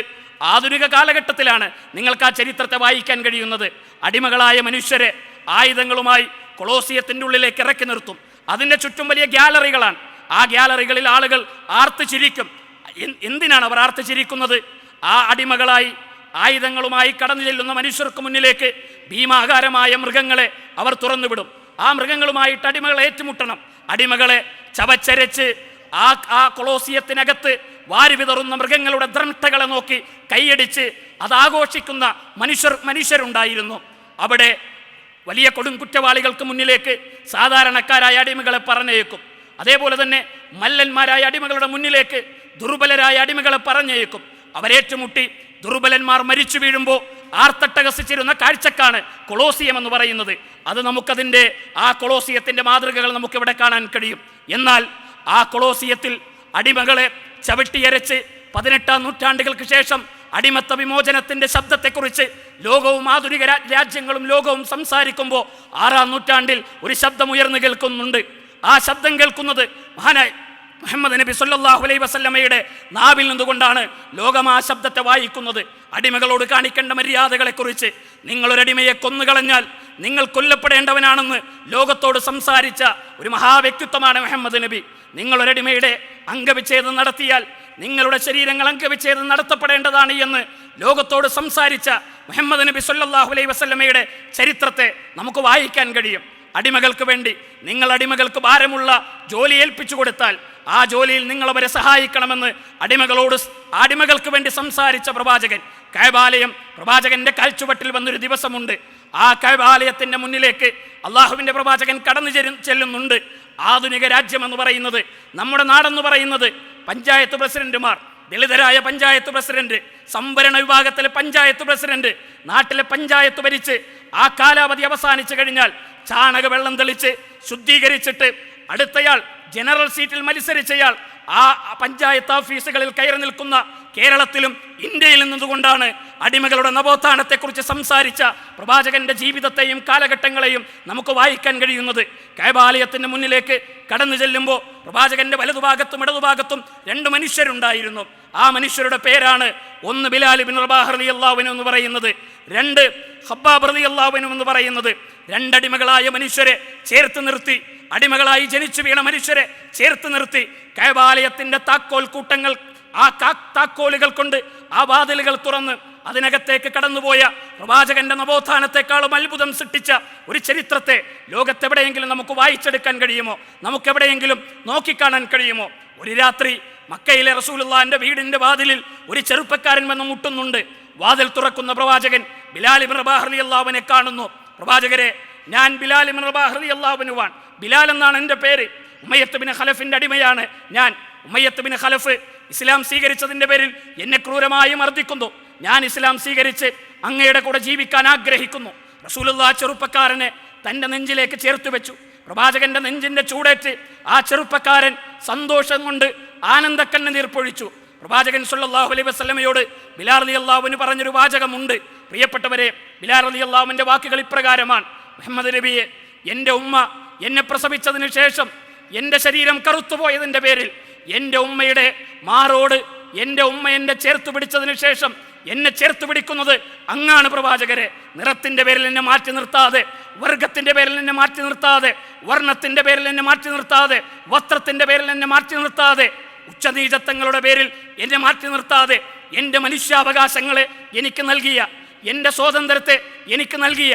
ആധുനിക കാലഘട്ടത്തിലാണ് നിങ്ങൾക്ക് ആ ചരിത്രത്തെ വായിക്കാൻ കഴിയുന്നത്. അടിമകളായ മനുഷ്യരെ ആയുധങ്ങളുമായി കൊളോസിയത്തിൻ്റെ ഉള്ളിലേക്ക് ഇറക്കി നിർത്തും. അതിൻ്റെ ചുറ്റും വലിയ ഗ്യാലറികളാണ്. ആ ഗ്യാലറികളിൽ ആളുകൾ ആർത്ത് ചിരിക്കും. എന്തിനാണ് അവർ ആർത്ത് ചിരിക്കുന്നത്? ആ അടിമകളായി ആയുധങ്ങളുമായി കടന്നു ചെല്ലുന്ന മനുഷ്യർക്ക് മുന്നിലേക്ക് ഭീമാകാരമായ മൃഗങ്ങളെ അവർ തുറന്നുവിടും. ആ മൃഗങ്ങളുമായിട്ട് അടിമകളെ ഏറ്റുമുട്ടണം. അടിമകളെ ചവച്ചരച്ച് ആ കൊളോസിയത്തിനകത്ത് വാരി വിതറുന്ന മൃഗങ്ങളുടെ ദ്രംഷ്ടകളെ നോക്കി കൈയടിച്ച് അതാഘോഷിക്കുന്ന മനുഷ്യരുണ്ടായിരുന്നു. അവിടെ വലിയ കൊടും കുറ്റവാളികൾക്ക് മുന്നിലേക്ക് സാധാരണക്കാരായ അടിമകളെ പറഞ്ഞേക്കും. അതേപോലെ തന്നെ മല്ലന്മാരായ അടിമകളുടെ മുന്നിലേക്ക് ദുർബലരായ അടിമകളെ പറഞ്ഞേക്കും. അവരേറ്റുമുട്ടി ദുർബലന്മാർ മരിച്ചു വീഴുമ്പോൾ ആർത്തട്ടഹസിച്ചിരുന്ന കാഴ്ചക്കാണ് കൊളോസിയം എന്ന് പറയുന്നത്. അത് നമുക്കതിൻ്റെ ആ കൊളോസിയത്തിൻ്റെ മാതൃകകൾ നമുക്കിവിടെ കാണാൻ കഴിയും. എന്നാൽ ആ കൊളോസിയത്തിൽ അടിമകളെ ചവിട്ടിയരച്ച് 18-ാം നൂറ്റാണ്ടുകൾക്ക് ശേഷം അടിമത്ത വിമോചനത്തിൻ്റെ ശബ്ദത്തെക്കുറിച്ച് ലോകവും ആധുനിക രാജ്യങ്ങളും ലോകവും സംസാരിക്കുമ്പോൾ 6-ാം നൂറ്റാണ്ടിൽ ഒരു ശബ്ദം ഉയർന്നു കേൾക്കുന്നുണ്ട്. ആ ശബ്ദം കേൾക്കുന്നത് മഹാനായ മുഹമ്മദ് നബി സല്ലല്ലാഹു അലൈഹി വസല്ലമയുടെ നാവിൽ നിന്നുകൊണ്ടാണ് ലോകം ആ ശബ്ദത്തെ വായിക്കുന്നത്. അടിമകളോട് കാണിക്കേണ്ട മര്യാദകളെക്കുറിച്ച്, നിങ്ങളൊരടിമയെ കൊന്നുകളഞ്ഞാൽ നിങ്ങൾ കൊല്ലപ്പെടേണ്ടവനാണെന്ന് ലോകത്തോട് സംസാരിച്ച ഒരു മഹാവ്യക്തിത്വമാണ് മുഹമ്മദ് നബി. നിങ്ങളൊരടിമയുടെ അംഗവിച്ഛേദം നടത്തിയാൽ നിങ്ങളുടെ ശരീരങ്ങൾ അംഗവിച്ഛേദം നടത്തപ്പെടേണ്ടതാണ് എന്ന് ലോകത്തോട് സംസാരിച്ച മുഹമ്മദ് നബി സല്ലല്ലാഹു അലൈഹി വസല്ലമയുടെ ചരിത്രത്തെ നമുക്ക് വായിക്കാൻ കഴിയും. അടിമകൾക്ക് വേണ്ടി, നിങ്ങൾ അടിമകൾക്ക് ഭാരമുള്ള ജോലി ഏൽപ്പിച്ചു കൊടുത്താൽ ആ ജോലിയിൽ നിങ്ങൾ അവരെ സഹായിക്കണമെന്ന് അടിമകൾക്ക് വേണ്ടി സംസാരിച്ച പ്രവാചകൻ, കഅബാലയം പ്രവാചകന്റെ കാൽച്ചുവട്ടിൽ വന്നൊരു ദിവസമുണ്ട്. ആ കഅബാലയത്തിന്റെ മുന്നിലേക്ക് അള്ളാഹുവിന്റെ പ്രവാചകൻ കടന്നു ചെല്ലുന്നുണ്ട്. ആധുനിക രാജ്യം എന്ന് പറയുന്നത്, നമ്മുടെ നാടെന്ന് പറയുന്നത് പഞ്ചായത്ത് പ്രസിഡന്റുമാർ, ദളിതരായ പഞ്ചായത്ത് പ്രസിഡന്റ്, സംവരണ വിഭാഗത്തിലെ പഞ്ചായത്ത് പ്രസിഡന്റ്, നാട്ടിലെ പഞ്ചായത്ത് ഭരിച്ച് ആ കാലാവധി അവസാനിച്ചു കഴിഞ്ഞാൽ ചാണക വെള്ളം തെളിച്ച് ശുദ്ധീകരിച്ചിട്ട് അടുത്തയാൾ ജനറൽ സീറ്റിൽ മത്സരിച്ചയാൾ ആ പഞ്ചായത്ത് ഓഫീസുകളിൽ കയറി നിൽക്കുന്ന കേരളത്തിലും ഇന്ത്യയിൽ നിന്നുകൊണ്ടാണ് അടിമകളുടെ നവോത്ഥാനത്തെക്കുറിച്ച് സംസാരിച്ച പ്രവാചകന്റെ ജീവിതത്തെയും കാലഘട്ടങ്ങളെയും നമുക്ക് വായിക്കാൻ കഴിയുന്നത്. കഅബാലയത്തിന്റെ മുന്നിലേക്ക് കടന്നു ചെല്ലുമ്പോൾ പ്രവാചകന്റെ വലതുഭാഗത്തും ഇടതുഭാഗത്തും 2 മനുഷ്യരുണ്ടായിരുന്നു. ആ മനുഷ്യരുടെ പേരാണ്, ഒന്ന് ബിലാൽ ഇബ്നു റബാഹ് റളിയല്ലാഹു അൻഹു എന്ന് പറയുന്നത്, 2 ഖബ്ബാബ് റളിയല്ലാഹു അൻഹു എന്ന് പറയുന്നത്. 2 അടിമകളായ മനുഷ്യരെ ചേർത്ത് നിർത്തി, അടിമകളായി ജനിച്ചു വീണ മനുഷ്യരെ ചേർത്ത് നിർത്തി കഅബാലയത്തിന്റെ താക്കോൽ കൂട്ടങ്ങൾ, ആ താക്കോലുകൾ കൊണ്ട് ആ വാതിലുകൾ തുറന്ന് അതിനകത്തേക്ക് കടന്നുപോയ പ്രവാചകന്റെ നവോത്ഥാനത്തെക്കാളും അത്ഭുതം സൃഷ്ടിച്ച ഒരു ചരിത്രത്തെ ലോകത്തെവിടെയെങ്കിലും നമുക്ക് വായിച്ചെടുക്കാൻ കഴിയുമോ? നമുക്കെവിടെയെങ്കിലും നോക്കിക്കാണാൻ കഴിയുമോ? ഒരു രാത്രി മക്കയിലെ റസൂലുള്ളാഹിന്റെ വീടിന്റെ വാതിലിൽ ഒരു ചെറുപ്പക്കാരൻ വന്ന് മുട്ടുന്നുണ്ട്. വാതിൽ തുറക്കുന്ന പ്രവാചകൻ ബിലാൽ ഇബ്നു റബാഹ് റളിയല്ലാഹു അൻഹു കാണുന്നു. പ്രവാചകരെ, ഞാൻ ബിലാൽ ഇബ്നു റബാഹ് റളിയല്ലാഹു അൻഹു ആണ്. ബിലാൽ എന്നാണ് എൻ്റെ പേര്. ഉമയ്യത്ത് ബിൻ ഖലഫിന്റെ അടിമയാണ് ഞാൻ. ഉമയ്യത്ത് ബിൻ ഖലഫ് ഇസ്ലാം സ്വീകരിച്ചതിൻ്റെ പേരിൽ എന്നെ ക്രൂരമായി മർദ്ദിക്കുന്നു. ഞാൻ ഇസ്ലാം സ്വീകരിച്ച് അങ്ങയുടെ കൂടെ ജീവിക്കാൻ ആഗ്രഹിക്കുന്നു. റസൂലുള്ളാഹി ചെറുപ്പക്കാരനെ തൻ്റെ നെഞ്ചിലേക്ക് ചേർത്ത് വെച്ചു. പ്രവാചകന്റെ നെഞ്ചിന്റെ ചൂടേറ്റ് ആ ചെറുപ്പക്കാരൻ സന്തോഷം കൊണ്ട് ആനന്ദക്കണ്ണുനീർ പൊഴിച്ചു. പ്രവാചകൻ സല്ലല്ലാഹു അലൈഹി വസല്ലമയോട് ബിലാൽ റളിയല്ലാഹു അൻഹു പറഞ്ഞൊരു വാചകമുണ്ട്. പ്രിയപ്പെട്ടവരെ, ബിലാൽ റളിയല്ലാഹു അൻഹുവിന്റെ വാക്കുകൾ ഇപ്രകാരമാണ്: മുഹമ്മദ് നബിയെ, എൻ്റെ ഉമ്മ എന്നെ പ്രസവിച്ചതിന് ശേഷം എൻ്റെ ശരീരം കറുത്തുപോയതിൻ്റെ പേരിൽ എൻ്റെ ഉമ്മയുടെ മാറോട് എൻ്റെ ഉമ്മ എന്നെ ചേർത്ത് പിടിച്ചതിന് ശേഷം എന്നെ ചേർത്ത് പിടിക്കുന്നത് അങ്ങാണ് പ്രവാചകരെ. നിറത്തിൻ്റെ പേരിൽ എന്നെ മാറ്റി നിർത്താതെ, വർഗത്തിൻ്റെ പേരിൽ എന്നെ മാറ്റി നിർത്താതെ, വർണ്ണത്തിൻ്റെ പേരിൽ എന്നെ മാറ്റി നിർത്താതെ, വസ്ത്രത്തിൻ്റെ പേരിൽ എന്നെ മാറ്റി നിർത്താതെ, ഉച്ചനീചത്വങ്ങളുടെ പേരിൽ എന്നെ മാറ്റി നിർത്താതെ, എൻ്റെ മനുഷ്യാവകാശങ്ങളെ എനിക്ക് നൽകിയ, എൻ്റെ സ്വാതന്ത്ര്യത്തെ എനിക്ക് നൽകിയ,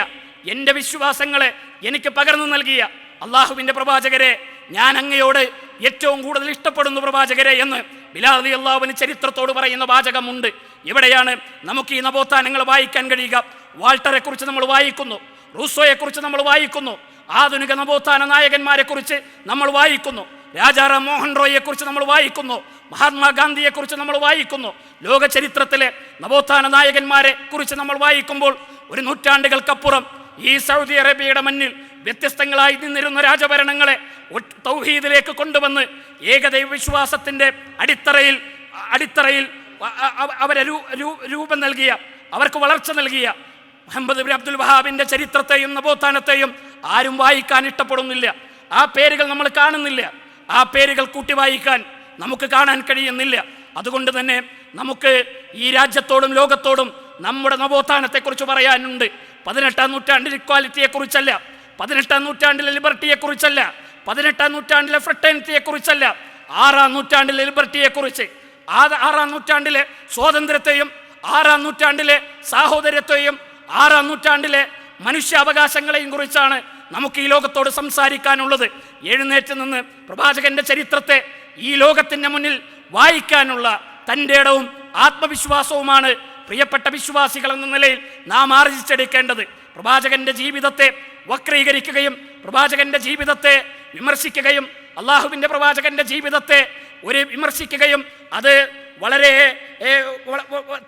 എൻ്റെ വിശ്വാസങ്ങളെ എനിക്ക് പകർന്നു നൽകിയ അള്ളാഹുവിൻ്റെ പ്രവാചകരെ, ഞാൻ അങ്ങയോട് ഏറ്റവും കൂടുതൽ ഇഷ്ടപ്പെടുന്നു പ്രവാചകരെ എന്ന് ബിലാൽ റളിയല്ലാഹു അൻഹു ചരിത്രത്തോട് പറയുന്ന വാചകമുണ്ട്. ഇവിടെയാണ് നമുക്ക് ഈ നവോത്ഥാനങ്ങൾ വായിക്കാൻ കഴിയുക. വാൾട്ടറെ കുറിച്ച് നമ്മൾ വായിക്കുന്നു, റൂസോയെക്കുറിച്ച് നമ്മൾ വായിക്കുന്നു, ആധുനിക നവോത്ഥാന നായകന്മാരെ കുറിച്ച് നമ്മൾ വായിക്കുന്നു, രാജാറാം മോഹൻ റോയിയെക്കുറിച്ച് നമ്മൾ വായിക്കുന്നു, മഹാത്മാഗാന്ധിയെക്കുറിച്ച് നമ്മൾ വായിക്കുന്നു. ലോക ചരിത്രത്തിലെ നവോത്ഥാന നായകന്മാരെ കുറിച്ച് നമ്മൾ വായിക്കുമ്പോൾ ഒരു നൂറ്റാണ്ടുകൾക്കപ്പുറം ഈ സൗദി അറേബ്യയുടെ മണ്ണിൽ വ്യത്യസ്തങ്ങളായി നിന്നിരുന്ന രാജഭരണങ്ങളെ തൗഹീദിലേക്ക് കൊണ്ടുവന്ന് ഏകദൈവ വിശ്വാസത്തിൻ്റെ അടിത്തറയിൽ അവരെ രൂപം നൽകിയ, അവർക്ക് വളർച്ച നൽകിയ മുഹമ്മദ് ബിൻ അബ്ദുൽ വഹാബിൻ്റെ ചരിത്രത്തെയും നവോത്ഥാനത്തെയും ആരും വായിക്കാൻ ഇഷ്ടപ്പെടുന്നില്ല. ആ പേരുകൾ നമ്മൾ കാണുന്നില്ല. ആ പേരുകൾ കൂട്ടി വായിക്കാൻ നമുക്ക് കാണാൻ കഴിയുന്നില്ല. അതുകൊണ്ട് തന്നെ നമുക്ക് ഈ രാജ്യത്തോടും ലോകത്തോടും നമ്മുടെ നവോത്ഥാനത്തെക്കുറിച്ച് പറയാനുണ്ട്. 18-ാം നൂറ്റാണ്ടിൽ ഇക്വാലിറ്റിയെക്കുറിച്ചല്ല, 18-ാം നൂറ്റാണ്ടിലെ ലിബർട്ടിയെക്കുറിച്ചല്ല, 18-ാം നൂറ്റാണ്ടിലെ ഫ്രട്ടേണിറ്റിയെക്കുറിച്ചല്ല, 6-ാം നൂറ്റാണ്ടിലെ ലിബർട്ടിയെക്കുറിച്ച്, 6-ാം നൂറ്റാണ്ടിലെ സ്വാതന്ത്ര്യത്തെയും, 6-ാം നൂറ്റാണ്ടിലെ സാഹോദര്യത്തെയും, 6-ാം നൂറ്റാണ്ടിലെ മനുഷ്യാവകാശങ്ങളെയും കുറിച്ചാണ് നമുക്ക് ഈ ലോകത്തോട് സംസാരിക്കാനുള്ളത്. എഴുന്നേറ്റ് നിന്ന് പ്രവാചകന്റെ ചരിത്രത്തെ ഈ ലോകത്തിൻ്റെ മുന്നിൽ വായിക്കാനുള്ള തൻ്റെ ഇടവും ആത്മവിശ്വാസവുമാണ് പ്രിയപ്പെട്ട വിശ്വാസികൾ എന്ന നിലയിൽ നാം ആർജിച്ചെടുക്കേണ്ടത്. പ്രവാചകന്റെ ജീവിതത്തെ വക്രീകരിക്കുകയും പ്രവാചകന്റെ ജീവിതത്തെ വിമർശിക്കുകയും അള്ളാഹുവിൻ്റെ പ്രവാചകന്റെ ജീവിതത്തെ വിമർശിക്കുകയും അത് വളരെ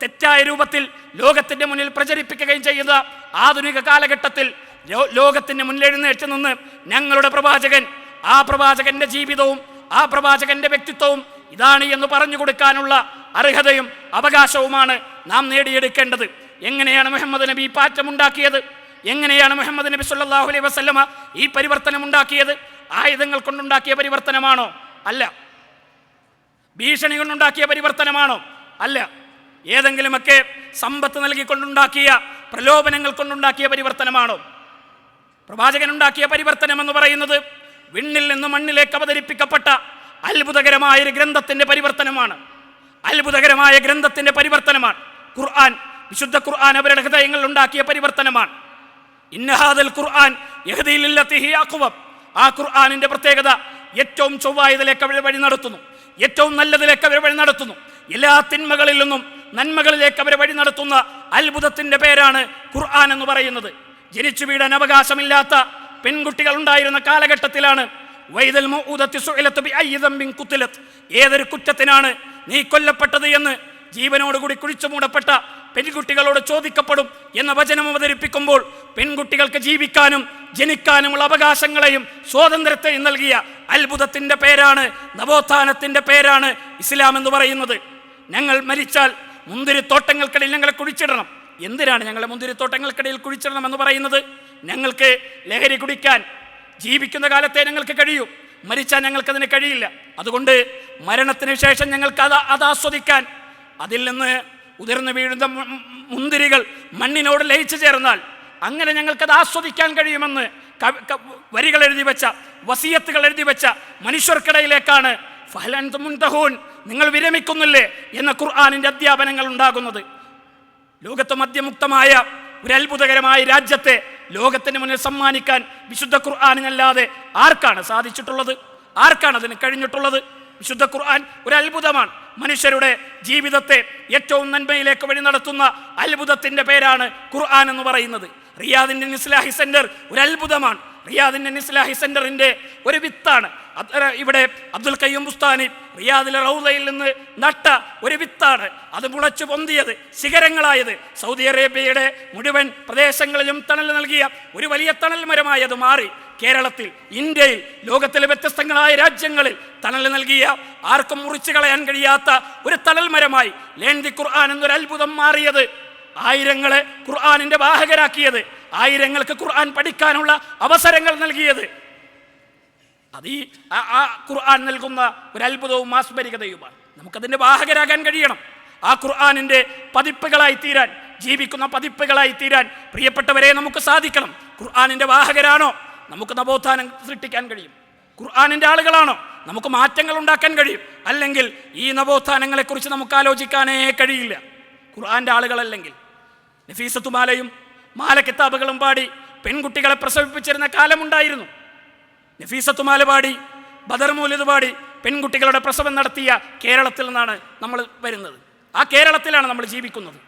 തെറ്റായ രൂപത്തിൽ ലോകത്തിൻ്റെ മുന്നിൽ പ്രചരിപ്പിക്കുകയും ചെയ്യുന്ന ആധുനിക കാലഘട്ടത്തിൽ ലോകത്തിൻ്റെ മുന്നിൽ എഴുന്നേറ്റ് നിന്ന് ഞങ്ങളുടെ പ്രവാചകൻ, ആ പ്രവാചകന്റെ ജീവിതവും ആ പ്രവാചകന്റെ വ്യക്തിത്വവും ഇതാണ് എന്ന് പറഞ്ഞു കൊടുക്കാനുള്ള അർഹതയും അവകാശവുമാണ് നാം നേടിയെടുക്കേണ്ടത്. എങ്ങനെയാണ് മുഹമ്മദ് നബി പാറ്റമുണ്ടാക്കിയത്? എങ്ങനെയാണ് മുഹമ്മദ് നബി സല്ലല്ലാഹു അലൈഹി വസല്ലമ ഈ പരിവർത്തനം ഉണ്ടാക്കിയത്? ആയുധങ്ങൾ കൊണ്ടുണ്ടാക്കിയ പരിവർത്തനമാണോ? അല്ല. ഭീഷണി കൊണ്ടുണ്ടാക്കിയ പരിവർത്തനമാണോ? അല്ല. ഏതെങ്കിലുമൊക്കെ സമ്പത്ത് നൽകിക്കൊണ്ടുണ്ടാക്കിയ പ്രലോഭനങ്ങൾ കൊണ്ടുണ്ടാക്കിയ പരിവർത്തനമാണോ? പ്രവാചകനുണ്ടാക്കിയ പരിവർത്തനം എന്ന് പറയുന്നത് വിണ്ണിൽ നിന്ന് മണ്ണിലേക്ക് അവതരിപ്പിക്കപ്പെട്ട അത്ഭുതകരമായ ഒരു ഗ്രന്ഥത്തിന്റെ പരിവർത്തനമാണ്. അത്ഭുതകരമായ ഗ്രന്ഥത്തിന്റെ പരിവർത്തനമാണ് ഖുർആൻ. വിശുദ്ധ ഖുർആൻ അവരുടെ ഹൃദയങ്ങളിൽ ഉണ്ടാക്കിയ പരിവർത്തനമാണ്. ഇന്നഹാദൽ ഖുർആൻ യഹ്ദീ ലില്ലത്തി ഹിയ അഖ്വം. ആ ഖുർആനിന്റെ പ്രത്യേകത ഏറ്റവും ചൊവ്വായതിലേക്ക് അവരെ വഴി നടത്തുന്നു, ഏറ്റവും നല്ലതിലേക്ക് അവരെ വഴി നടത്തുന്നു, എല്ലാ തിന്മകളിൽ നിന്നും നന്മകളിലേക്ക് അവരെ വഴി നടത്തുന്ന അത്ഭുതത്തിന്റെ പേരാണ് ഖുർആൻ എന്ന് പറയുന്നത്. ജനിച്ചു വീഴാൻ അവകാശമില്ലാത്ത പെൺകുട്ടികൾ ഉണ്ടായിരുന്ന കാലഘട്ടത്തിലാണ് വൈദൽ മൗഊദത്തി സുഇലത്ത് ബിഅയ്യി ദംബിൻ ഖുതിലത്, ഏതൊരു കുറ്റത്തിനാണ് നീ കൊല്ലപ്പെട്ടത് എന്ന് ജീവനോടുകൂടി കുഴിച്ചു മൂടപ്പെട്ട പെൺകുട്ടികളോട് ചോദിക്കപ്പെടും എന്ന വചനം അവതരിപ്പിക്കുമ്പോൾ പെൺകുട്ടികൾക്ക് ജീവിക്കാനും ജനിക്കാനുമുള്ള അവകാശങ്ങളെയും സ്വാതന്ത്ര്യത്തെയും നൽകിയ അത്ഭുതത്തിന്റെ പേരാണ്, നവോത്ഥാനത്തിന്റെ പേരാണ് ഇസ്ലാം എന്ന് പറയുന്നത്. ഞങ്ങൾ മരിച്ചാൽ മുന്തിരിത്തോട്ടങ്ങൾക്കിടയിൽ ഞങ്ങളെ കുഴിച്ചിടണം. എന്തിനാണ് ഞങ്ങളെ മുന്തിരിത്തോട്ടങ്ങൾക്കിടയിൽ കുഴിച്ചിടണം എന്ന് പറയുന്നത്? ഞങ്ങൾക്ക് ലഹരി കുടിക്കാൻ ജീവിക്കുന്ന കാലത്തെ ഞങ്ങൾക്ക് കഴിയൂ, മരിച്ചാൽ ഞങ്ങൾക്കതിന് കഴിയില്ല. അതുകൊണ്ട് മരണത്തിന് ശേഷം ഞങ്ങൾക്ക് അത് ആസ്വദിക്കാൻ, അതിൽ നിന്ന് ഉതിർന്നു വീഴുന്ന മുന്തിരികൾ മണ്ണിനോട് ലയിച്ചു ചേർന്നാൽ അങ്ങനെ ഞങ്ങൾക്കത് ആസ്വദിക്കാൻ കഴിയുമെന്ന് വരികൾ എഴുതി വെച്ച, വസിയത്തുകൾ എഴുതി വെച്ച മനുഷ്യർക്കിടയിലേക്കാണ് ഫഹൽ അൻതും മുൻതഹൂൻ, നിങ്ങൾ വിരമിക്കുന്നില്ലേ എന്ന ഖുർആനിൻ്റെ അധ്യാപനങ്ങൾ ഉണ്ടാകുന്നത്. ലോകത്ത് മദ്യമുക്തമായ ഒരു അത്ഭുതകരമായ രാജ്യത്തെ ലോകത്തിന് മുന്നിൽ സമ്മാനിക്കാൻ വിശുദ്ധ ഖുർആനിനല്ലാതെ ആർക്കാണ് സാധിച്ചിട്ടുള്ളത്? ആർക്കാണ് അതിന് കഴിഞ്ഞിട്ടുള്ളത്? വിശുദ്ധ ഖുർആൻ ഒരു അത്ഭുതമാണ്. മനുഷ്യരുടെ ജീവിതത്തെ ഏറ്റവും നന്മയിലേക്ക് വഴി നടത്തുന്ന അത്ഭുതത്തിന്റെ പേരാണ് ഖുർആൻ എന്ന് പറയുന്നത്. റിയാദിന്റെ ഇസ്ലാഹി സെന്റർ ഒരു അത്ഭുതമാണ്. റിയാദിന്റെ ഇസ്ലാഹി സെന്ററിന്റെ ഒരു വിത്താണ് ഇവിടെ അബ്ദുൽ ഖയ്യൂം ബുസ്താനി റിയാദിലെ റൗദയിൽ നിന്ന് നട്ട ഒരു വിത്താണ്. അത് മുളച്ചു പൊന്തിയത്, ശിഖരങ്ങളായത്, സൗദി അറേബ്യയുടെ മുഴുവൻ പ്രദേശങ്ങളിലും തണൽ നൽകിയ ഒരു വലിയ തണൽ മരമായി അത് മാറി. കേരളത്തിൽ, ഇന്ത്യയിൽ, ലോകത്തിലെ വ്യത്യസ്തങ്ങളായ രാജ്യങ്ങളിൽ തണൽ നൽകിയ, ആർക്കും മുറിച്ചു കളയാൻ കഴിയാത്ത ഒരു തണൽ മരമായി ലേൺ ദി ഖുർആൻ എന്നൊരു അത്ഭുതം മാറിയത്, ആയിരങ്ങളെ ഖുർആനിന്റെ വാഹകരാക്കിയത്, ആയിരങ്ങൾക്ക് ഖുർആൻ പഠിക്കാനുള്ള അവസരങ്ങൾ നൽകിയത്, അത് ഈ ഖുർആൻ നൽകുന്ന ഒരു അത്ഭുതവും മാസ്മരികതയുമാണ്. നമുക്കതിൻ്റെ വാഹകരാകാൻ കഴിയണം. ആ ഖുർആനിൻ്റെ പതിപ്പുകളായി തീരാൻ, ജീവിക്കുന്ന പതിപ്പുകളായി തീരാൻ പ്രിയപ്പെട്ടവരെ നമുക്ക് സാധിക്കണം. ഖുർആനിൻ്റെ വാഹകരാണോ നമുക്ക് നവോത്ഥാനം സൃഷ്ടിക്കാൻ കഴിയും? ഖുർആനിൻ്റെ ആളുകളാണോ നമുക്ക് മാറ്റങ്ങൾ ഉണ്ടാക്കാൻ കഴിയും? അല്ലെങ്കിൽ ഈ നവോത്ഥാനങ്ങളെക്കുറിച്ച് നമുക്ക് ആലോചിക്കാനേ കഴിയില്ല. ഖുർആൻ്റെ ആളുകളല്ലെങ്കിൽ നഫീസത്തു മാലയും മാല കിതാബുകളും പാടി പെൺകുട്ടികളെ പ്രസവിപ്പിച്ചിരുന്ന കാലമുണ്ടായിരുന്നു. നഫീസത്തു മാല പാടി, ബദർ മൗലിദ് പാടി പെൺകുട്ടികളുടെ പ്രസവം നടത്തിയ കേരളത്തിൽ നിന്നാണ് നമ്മൾ വരുന്നത്. ആ കേരളത്തിലാണ് നമ്മൾ ജീവിക്കുന്നത്.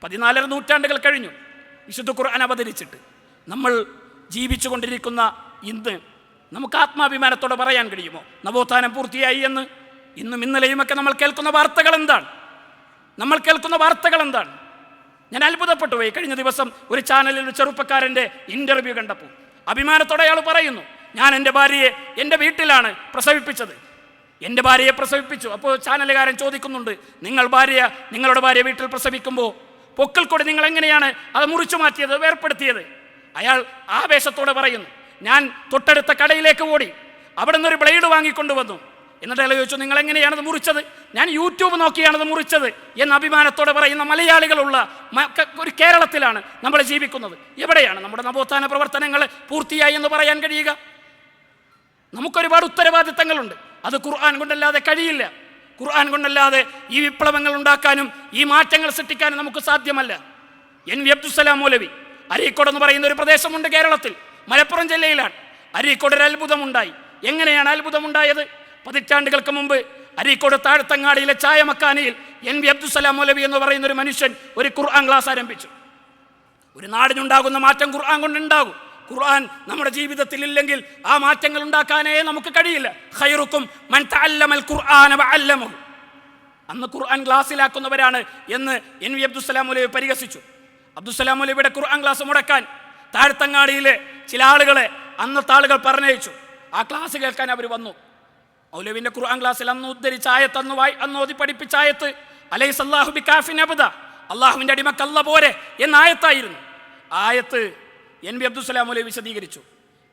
14 നൂറ്റാണ്ടുകൾ കഴിഞ്ഞു വിശുദ്ധ ഖുർആൻ അവതരിച്ചിട്ട്. നമ്മൾ ജീവിച്ചു കൊണ്ടിരിക്കുന്ന ഇന്ന് നമുക്ക് ആത്മാഭിമാനത്തോടെ പറയാൻ കഴിയുമോ നവോത്ഥാനം പൂർത്തിയായി എന്ന്? ഇന്നും ഇന്നലെയുമൊക്കെ നമ്മൾ കേൾക്കുന്ന വാർത്തകൾ എന്താണ്? ഞാൻ അത്ഭുതപ്പെട്ടു പോയി. കഴിഞ്ഞ ദിവസം ഒരു ചാനലിൽ ഒരു ചെറുപ്പക്കാരൻ്റെ ഇൻ്റർവ്യൂ കണ്ടപ്പോൾ അഭിമാനത്തോടെ അയാൾ പറയുന്നു, ഞാൻ എൻ്റെ ഭാര്യയെ എൻ്റെ വീട്ടിലാണ് പ്രസവിപ്പിച്ചത്. എൻ്റെ ഭാര്യയെ പ്രസവിപ്പിച്ചു. അപ്പോൾ ചാനലുകാരൻ ചോദിക്കുന്നുണ്ട്, നിങ്ങളുടെ ഭാര്യ വീട്ടിൽ പ്രസവിക്കുമ്പോൾ പൊക്കിൾ കൊടി നിങ്ങൾ എങ്ങനെയാണ് അത് മുറിച്ചു മാറ്റിയത്, വേർപ്പെടുത്തിയത്? അയാൾ ആവേശത്തോടെ പറയുന്നു, ഞാൻ തൊട്ടടുത്ത കടയിലേക്ക് ഓടി, അവിടെ നിന്നൊരു ബ്ലേഡ് വാങ്ങിക്കൊണ്ടുവന്നു. എന്നിട്ട് അയാൾ ചോദിച്ചു, നിങ്ങൾ എങ്ങനെയാണത് മുറിച്ചത്? ഞാൻ യൂട്യൂബ് നോക്കിയാണത് മുറിച്ചത് എന്ന് അഭിമാനത്തോടെ പറയുന്ന മലയാളികളുള്ള ഒരു കേരളത്തിലാണ് നമ്മൾ ജീവിക്കുന്നത്. എവിടെയാണ് നമ്മുടെ നവോത്ഥാന പ്രവർത്തനങ്ങൾ പൂർത്തിയായി എന്ന് പറയാൻ കഴിയുക? നമുക്കൊരുപാട് ഉത്തരവാദിത്തങ്ങളുണ്ട്. അത് ഖുർആൻ കൊണ്ടല്ലാതെ കഴിയില്ല. ഖുർആൻ കൊണ്ടല്ലാതെ ഈ വിപ്ലവങ്ങൾ ഉണ്ടാക്കാനും ഈ മാറ്റങ്ങൾ സൃഷ്ടിക്കാനും നമുക്ക് സാധ്യമല്ല. NV അബ്ദുസ്സലാം മൗലവി അരീക്കോട് എന്ന് പറയുന്ന ഒരു പ്രദേശമുണ്ട് കേരളത്തിൽ, മലപ്പുറം ജില്ലയിലാണ്. അരീക്കോട് ഒരു അത്ഭുതമുണ്ടായി. എങ്ങനെയാണ് അത്ഭുതമുണ്ടായത്? 10 പതിറ്റാണ്ടുകൾക്ക് മുമ്പ് അരീക്കോട് താഴത്തങ്ങാടിയിലെ ചായമക്കാനിയിൽ NV അബ്ദുസലാം മൗലവി എന്ന് പറയുന്ന ഒരു മനുഷ്യൻ ഒരു ഖുർആൻ ക്ലാസ് ആരംഭിച്ചു. ഒരു നാടിനുണ്ടാകുന്ന മാറ്റം ഖുർആൻ കൊണ്ടുണ്ടാകും. ഖുർആൻ നമ്മുടെ ജീവിതത്തിൽ ഇല്ലെങ്കിൽ ആ മാറ്റങ്ങൾ ഉണ്ടാക്കാനേ നമുക്ക് കഴിയില്ല. ഖൈറുക്കും മൻ തഅല്ലമൽ ഖുർആന വഅല്ലമഹു. അന്ന് ഖുർആൻ ക്ലാസ്സിലാക്കുന്നവരാണ് എന്ന് NV അബ്ദുസലാം മൗലവി പരിഹസിച്ചു. അബ്ദുസലാം മൗലവിയുടെ ഖുർആൻ ക്ലാസ് മുടക്കാൻ താഴത്തങ്ങാടിയിലെ ചില ആളുകളെ അന്നത്തെ ആളുകൾ പറഞ്ഞയച്ചു. ആ ക്ലാസ് കേൾക്കാൻ അവർ വന്നു. മൗലവിന്റെ ഖുർആൻ ക്ലാസ്സിൽ അന്ന് ഉദ്ധരിച്ച ആയത്ത്, അന്ന് ഓതി പഠിപ്പിച്ച ആയത്ത് അലൈസല്ലാഹു ബികാഫിൻ അബ്ദ, അള്ളാഹുവിൻ്റെ അടിമക്ക് അല്ല പോരെ എന്ന ആയത്തായിരുന്നു. ആയത്ത് NV അബ്ദുസലാം മൗലവി വിശദീകരിച്ചു.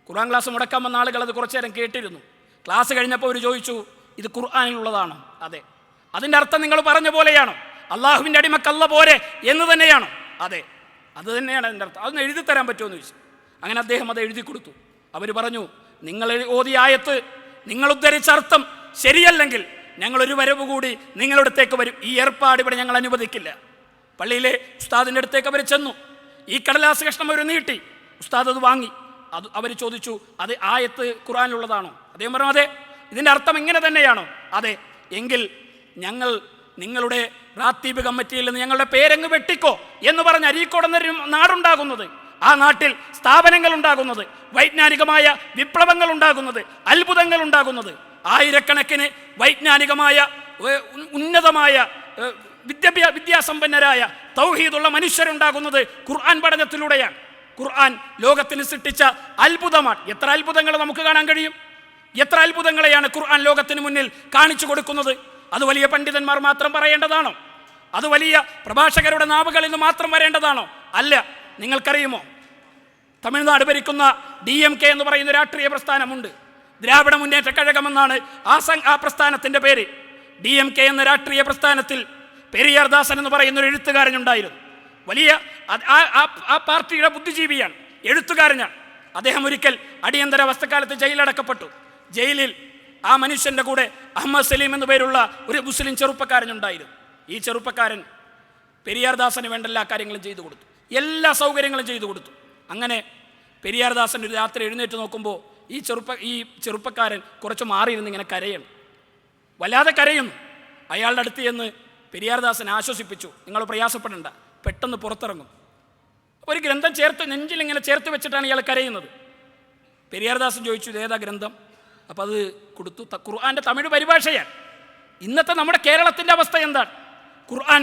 ഖുർആൻ ക്ലാസ് മുടക്കാൻ വന്ന ആളുകൾ അത് കുറച്ചു നേരം കേട്ടിരുന്നു. ക്ലാസ് കഴിഞ്ഞപ്പോൾ അവർ ചോദിച്ചു, ഇത് ഖുർആനിലുള്ളതാണോ? അതെ. അതിൻ്റെ അർത്ഥം നിങ്ങൾ പറഞ്ഞ പോലെയാണോ? അള്ളാഹുവിൻ്റെ അടിമക്ക് അല്ല പോരെ എന്ന് തന്നെയാണോ? അതെ, അത് തന്നെയാണ് അതിൻ്റെ അർത്ഥം. അതൊന്ന് എഴുതി തരാൻ പറ്റുമെന്ന് ചോദിച്ചു. അങ്ങനെ അദ്ദേഹം അത് എഴുതി കൊടുത്തു. അവർ പറഞ്ഞു, നിങ്ങൾ ഓതിയ ആയത്ത്, നിങ്ങൾ ഉദ്ധരിച്ച അർത്ഥം ശരിയല്ലെങ്കിൽ ഞങ്ങൾ ഒരു വരവ് കൂടി നിങ്ങളുടെ അടുത്തേക്ക് വരും. ഈ ഏർപ്പാട് ഇവിടെ ഞങ്ങൾ അനുവദിക്കില്ല. പള്ളിയിലെ ഉസ്താദിൻ്റെ അടുത്തേക്ക് അവർ ചെന്നു. ഈ കടലാസ് കഷ്ണം അവർ നീട്ടി. ഉസ്താദ് അത് വാങ്ങി. അവർ ചോദിച്ചു, അത് ആയത്ത് ഖുർആനിലുള്ളതാണോ? അദ്ദേഹം പറഞ്ഞു, അതെ. ഇതിൻ്റെ അർത്ഥം ഇങ്ങനെ തന്നെയാണോ? അതെ. എങ്കിൽ ഞങ്ങൾ നിങ്ങളുടെ റാത്തീബ് കമ്മിറ്റിയിൽ നിന്ന് ഞങ്ങളുടെ പേരങ്ങ് വെട്ടിക്കോ എന്ന് പറഞ്ഞ് അരീക്കോട് എന്നൊരു നാടുണ്ടാകുന്നത്, ആ നാട്ടിൽ സ്ഥാപനങ്ങൾ ഉണ്ടാകുന്നത്, വൈജ്ഞാനികമായ വിപ്ലവങ്ങൾ ഉണ്ടാകുന്നത്, അത്ഭുതങ്ങൾ ഉണ്ടാകുന്നത്, ആയിരക്കണക്കിന് വൈജ്ഞാനികമായ ഉന്നതമായ വിദ്യാസമ്പന്നരായ തൗഹീദുള്ള മനുഷ്യരുണ്ടാകുന്നത് ഖുർആൻ പഠനത്തിലൂടെയാണ്. ഖുർആൻ ലോകത്തിന് സൃഷ്ടിച്ച അത്ഭുതമാണ്. എത്ര അത്ഭുതങ്ങൾ നമുക്ക് കാണാൻ കഴിയും? എത്ര അത്ഭുതങ്ങളെയാണ് ഖുർആൻ ലോകത്തിന് മുന്നിൽ കാണിച്ചു കൊടുക്കുന്നത്? അത് വലിയ പണ്ഡിതന്മാർ മാത്രം പറയേണ്ടതാണോ? അത് വലിയ പ്രഭാഷകരുടെ നാവുകളിൽ നിന്ന് മാത്രം വരേണ്ടതാണോ? അല്ല. നിങ്ങൾക്കറിയുമോ, തമിഴ്നാട് ഭരിക്കുന്ന DMK എന്ന് പറയുന്ന രാഷ്ട്രീയ പ്രസ്ഥാനമുണ്ട്. ദ്രാവിഡ മുന്നേറ്റ കഴകമെന്നാണ് ആ പ്രസ്ഥാനത്തിൻ്റെ പേര്. DMK എന്ന രാഷ്ട്രീയ പ്രസ്ഥാനത്തിൽ പെരിയാർ ദാസൻ എന്ന് പറയുന്ന ഒരു എഴുത്തുകാരനുണ്ടായിരുന്നു. വലിയ ആ പാർട്ടിയുടെ ബുദ്ധിജീവിയാണ്, എഴുത്തുകാരനാണ്. അദ്ദേഹം ഒരിക്കൽ അടിയന്തരാവസ്ഥക്കാലത്ത് ജയിലടക്കപ്പെട്ടു. ജയിലിൽ ആ മനുഷ്യൻ്റെ കൂടെ അഹമ്മദ് സലീം എന്നു പേരുള്ള ഒരു മുസ്ലിം ചെറുപ്പക്കാരനുണ്ടായിരുന്നു. ഈ ചെറുപ്പക്കാരൻ പെരിയാർ ദാസന് വേണ്ട എല്ലാ കാര്യങ്ങളും ചെയ്തു കൊടുത്തു, എല്ലാ സൗകര്യങ്ങളും ചെയ്തു കൊടുത്തു. അങ്ങനെ പെരിയാർ ദാസൻ ഒരു രാത്രി എഴുന്നേറ്റ് നോക്കുമ്പോൾ ഈ ചെറുപ്പക്കാരൻ കുറച്ച് മാറിയിരുന്ന് ഇങ്ങനെ കരയണം, വല്ലാതെ കരയുന്നു. അയാളുടെ അടുത്ത് ചെന്ന് പെരിയാർ ദാസൻ ആശ്വസിപ്പിച്ചു, നിങ്ങൾ പ്രയാസപ്പെടേണ്ട, പെട്ടെന്ന് പുറത്തിറങ്ങും. അപ്പോൾ ഒരു ഗ്രന്ഥം നെഞ്ചിൽ ഇങ്ങനെ ചേർത്ത് വെച്ചിട്ടാണ് ഇയാൾ കരയുന്നത്. പെരിയാർ ദാസൻ ചോദിച്ചു, ഇതേതാ ഗ്രന്ഥം? അപ്പോൾ അത് കൊടുത്തു. ഖുർആൻ്റെ തമിഴ് പരിഭാഷയാണ്. ഇന്നത്തെ നമ്മുടെ കേരളത്തിൻ്റെ അവസ്ഥ എന്താണ്? ഖുർആൻ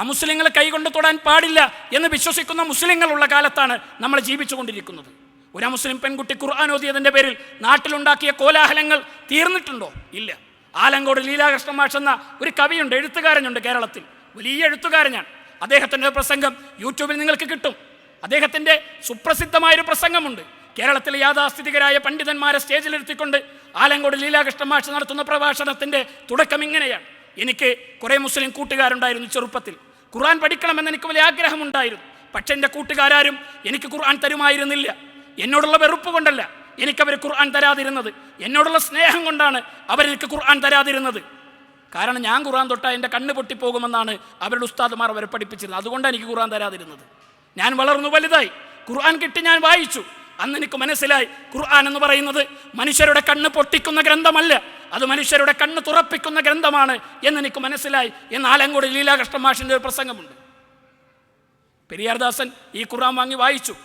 അമുസ്ലിങ്ങൾ കൈകൊണ്ട് തൊടാൻ പാടില്ല എന്ന് വിശ്വസിക്കുന്ന മുസ്ലിങ്ങളുള്ള കാലത്താണ് നമ്മൾ ജീവിച്ചു കൊണ്ടിരിക്കുന്നത്. ഒരു മുസ്ലിം പെൺകുട്ടി ഖുർആൻ ഓതിയതിൻ്റെ പേരിൽ നാട്ടിലുണ്ടാക്കിയ കോലാഹലങ്ങൾ തീർന്നിട്ടുണ്ടോ? ഇല്ല. ആലങ്കോട് ലീലാകൃഷ്ണൻ മാഷ് എന്ന ഒരു കവിയുണ്ട്, എഴുത്തുകാരനുണ്ട് കേരളത്തിൽ, വലിയ എഴുത്തുകാരനാണ്. അദ്ദേഹത്തിൻ്റെ പ്രസംഗം യൂട്യൂബിൽ നിങ്ങൾക്ക് കിട്ടും. അദ്ദേഹത്തിൻ്റെ സുപ്രസിദ്ധമായൊരു പ്രസംഗമുണ്ട്. കേരളത്തിലെ യാഥാസ്ഥിതികരായ പണ്ഡിതന്മാരെ സ്റ്റേജിലിരുത്തിക്കൊണ്ട് ആലങ്കോട് ലീലാകൃഷ്ണൻ മാഷ് നടത്തുന്ന പ്രഭാഷണത്തിൻ്റെ തുടക്കം ഇങ്ങനെയാണ്. എനിക്ക് കുറേ മുസ്ലിം കൂട്ടുകാരുണ്ടായിരുന്നു ചെറുപ്പത്തിൽ. ഖുർആൻ പഠിക്കണമെന്ന് എനിക്ക് വലിയ ആഗ്രഹമുണ്ടായിരുന്നു. പക്ഷെ എൻ്റെ കൂട്ടുകാരും എനിക്ക് ഖുർആൻ തരുമായിരുന്നില്ല. എന്നോടുള്ള വെറുപ്പ് കൊണ്ടല്ല എനിക്കവർ ഖുർആൻ തരാതിരുന്നത്, എന്നോടുള്ള സ്നേഹം കൊണ്ടാണ് അവരെനിക്ക് ഖുർആൻ തരാതിരുന്നത്. കാരണം ഞാൻ ഖുർആൻ തൊട്ടാൽ എൻ്റെ കണ്ണ് പൊട്ടിപ്പോകുമെന്നാണ് അവരുടെ ഉസ്താദുമാർ അവരെ പഠിപ്പിച്ചിരുന്നത്. അതുകൊണ്ടാണ് എനിക്ക് ഖുർആൻ തരാതിരുന്നത്. ഞാൻ വളർന്നു വലുതായി, ഖുർആൻ കിട്ടി, ഞാൻ വായിച്ചു. അന്ന് എനിക്ക് മനസ്സിലായി, ഖുർആൻ എന്ന് പറയുന്നത് മനുഷ്യരുടെ കണ്ണ് പൊട്ടിക്കുന്ന ഗ്രന്ഥമല്ല, അത് മനുഷ്യരുടെ കണ്ണ് തുറപ്പിക്കുന്ന ഗ്രന്ഥമാണ് എന്നെനിക്ക് മനസ്സിലായി. എന്ന് ആലങ്കോട് ലീലാകൃഷ്ണൻ മാഷിൻ്റെ ഒരു പ്രസംഗമുണ്ട്. പെരിയാർ ദാസൻ ഈ ഖുർആൻ വാങ്ങി വായിച്ചു.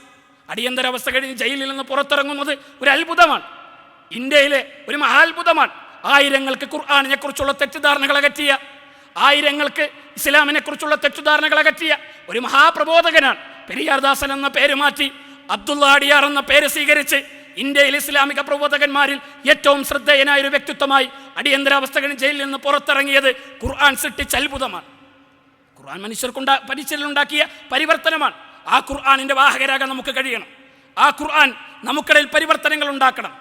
അടിയന്തരാവസ്ഥ കഴിഞ്ഞ് ജയിലിൽ നിന്ന് പുറത്തിറങ്ങുന്നത് ഒരു അത്ഭുതമാണ്, ഇന്ത്യയിലെ ഒരു മഹാത്ഭുതമാണ്. ആയിരങ്ങൾക്ക് ഖുർആനിനെ കുറിച്ചുള്ള തെറ്റിദ്ധാരണകൾ അകറ്റിയ, ആയിരങ്ങൾക്ക് ഇസ്ലാമിനെ കുറിച്ചുള്ള തെറ്റിദ്ധാരണകൾ അകറ്റിയ ഒരു മഹാപ്രബോധകനാണ്. പെരിയാർ ദാസൻ എന്ന പേര് മാറ്റി അബ്ദുള്ള അടിയാർ എന്ന പേര് സ്വീകരിച്ച് ഇന്ത്യയിൽ ഇസ്ലാമിക പ്രബോധകന്മാരിൽ ഏറ്റവും ശ്രദ്ധേയനായ ഒരു വ്യക്തിത്വമായി അടിയന്തരാവസ്ഥ കഴിഞ്ഞ് ജയിലിൽ നിന്ന് പുറത്തിറങ്ങിയത് ഖുർആൻ സൃഷ്ടിച്ച അത്ഭുതമാണ്. ഖുർആൻ മനുഷ്യർക്കുണ്ടാക്കിയ പരിവർത്തനമാണ്. ആ ഖുർആനിൻ്റെ വാഹകരാകാൻ നമുക്ക് കഴിയണം. ആ ഖുർആൻ നമുക്കിടയിൽ പരിവർത്തനങ്ങൾ ഉണ്ടാക്കണം.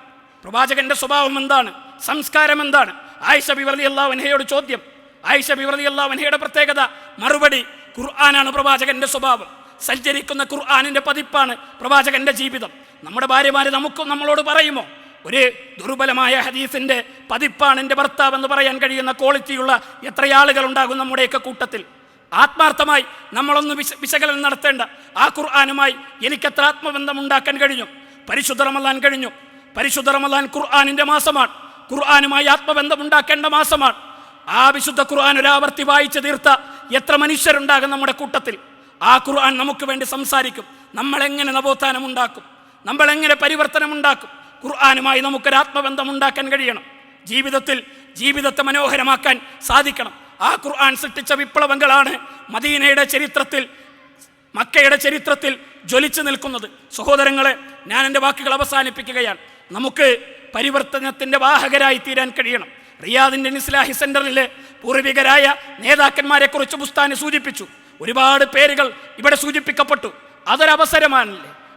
പ്രവാചകന്റെ സ്വഭാവം എന്താണ്? സംസ്കാരം എന്താണ്? ആയിഷ ബിബി റളിയല്ലാഹു അൻഹയോട് ചോദ്യം. ആയിഷ ബിബി റളിയല്ലാഹു അൻഹയുടെ പ്രത്യേകത, മറുപടി ഖുർആനാണ് പ്രവാചകന്റെ സ്വഭാവം. സഞ്ചരിക്കുന്ന ഖുർആനിൻ്റെ പതിപ്പാണ് പ്രവാചകന്റെ ജീവിതം. നമ്മുടെ ഭാര്യമാർ നമ്മളോട് പറയുമോ, ഒരു ദുർബലമായ ഹദീസിൻ്റെ പതിപ്പാണ് എൻ്റെ ഭർത്താവ് എന്ന് പറയാൻ കഴിയുന്ന ക്വാളിറ്റിയുള്ള എത്ര ആളുകൾ ഉണ്ടാകും നമ്മുടെയൊക്കെ കൂട്ടത്തിൽ? ആത്മാർത്ഥമായി നമ്മളൊന്ന് വിശകലനം നടത്തേണ്ട ആ ഖുർആനുമായി എനിക്കെത്ര ആത്മബന്ധം ഉണ്ടാക്കാൻ കഴിഞ്ഞു? പരിശുദ്ധ റമളാൻ കഴിഞ്ഞു. പരിശുദ്ധ റമളാൻ ഖുർആനിൻ്റെ മാസമാണ്. ഖുർആനുമായി ആത്മബന്ധം ഉണ്ടാക്കേണ്ട മാസമാണ്. ആ വിശുദ്ധ ഖുർആൻ ഒരാവർത്തി വായിച്ചു തീർത്ത എത്ര മനുഷ്യരുണ്ടാകും നമ്മുടെ കൂട്ടത്തിൽ. ആ ഖുർആൻ നമുക്ക് വേണ്ടി സംസാരിക്കും. നമ്മളെങ്ങനെ നവോത്ഥാനം ഉണ്ടാക്കും, നമ്മളെങ്ങനെ പരിവർത്തനം ഉണ്ടാക്കും. ഖുർആനുമായി നമുക്കൊരാത്മബന്ധം ഉണ്ടാക്കാൻ കഴിയണം. ജീവിതത്തെ മനോഹരമാക്കാൻ സാധിക്കണം. ആ ഖുർആൻ സൃഷ്ടിച്ച വിപ്ലവങ്ങളാണ് മദീനയുടെ ചരിത്രത്തിൽ, മക്കയുടെ ചരിത്രത്തിൽ ജ്വലിച്ചു നിൽക്കുന്നത്. സഹോദരങ്ങളെ, ഞാൻ എൻ്റെ വാക്കുകൾ അവസാനിപ്പിക്കുകയാണ്. നമുക്ക് പരിവർത്തനത്തിൻ്റെ വാഹകരായി തീരാൻ കഴിയണം. റിയാദിൻ്റെ ഇസ്ലാഹി സെന്ററിലെ പൂർവികരായ നേതാക്കന്മാരെ കുറിച്ച് ബുസ്താനി സൂചിപ്പിച്ചു. ഒരുപാട് പേരുകൾ ഇവിടെ സൂചിപ്പിക്കപ്പെട്ടു.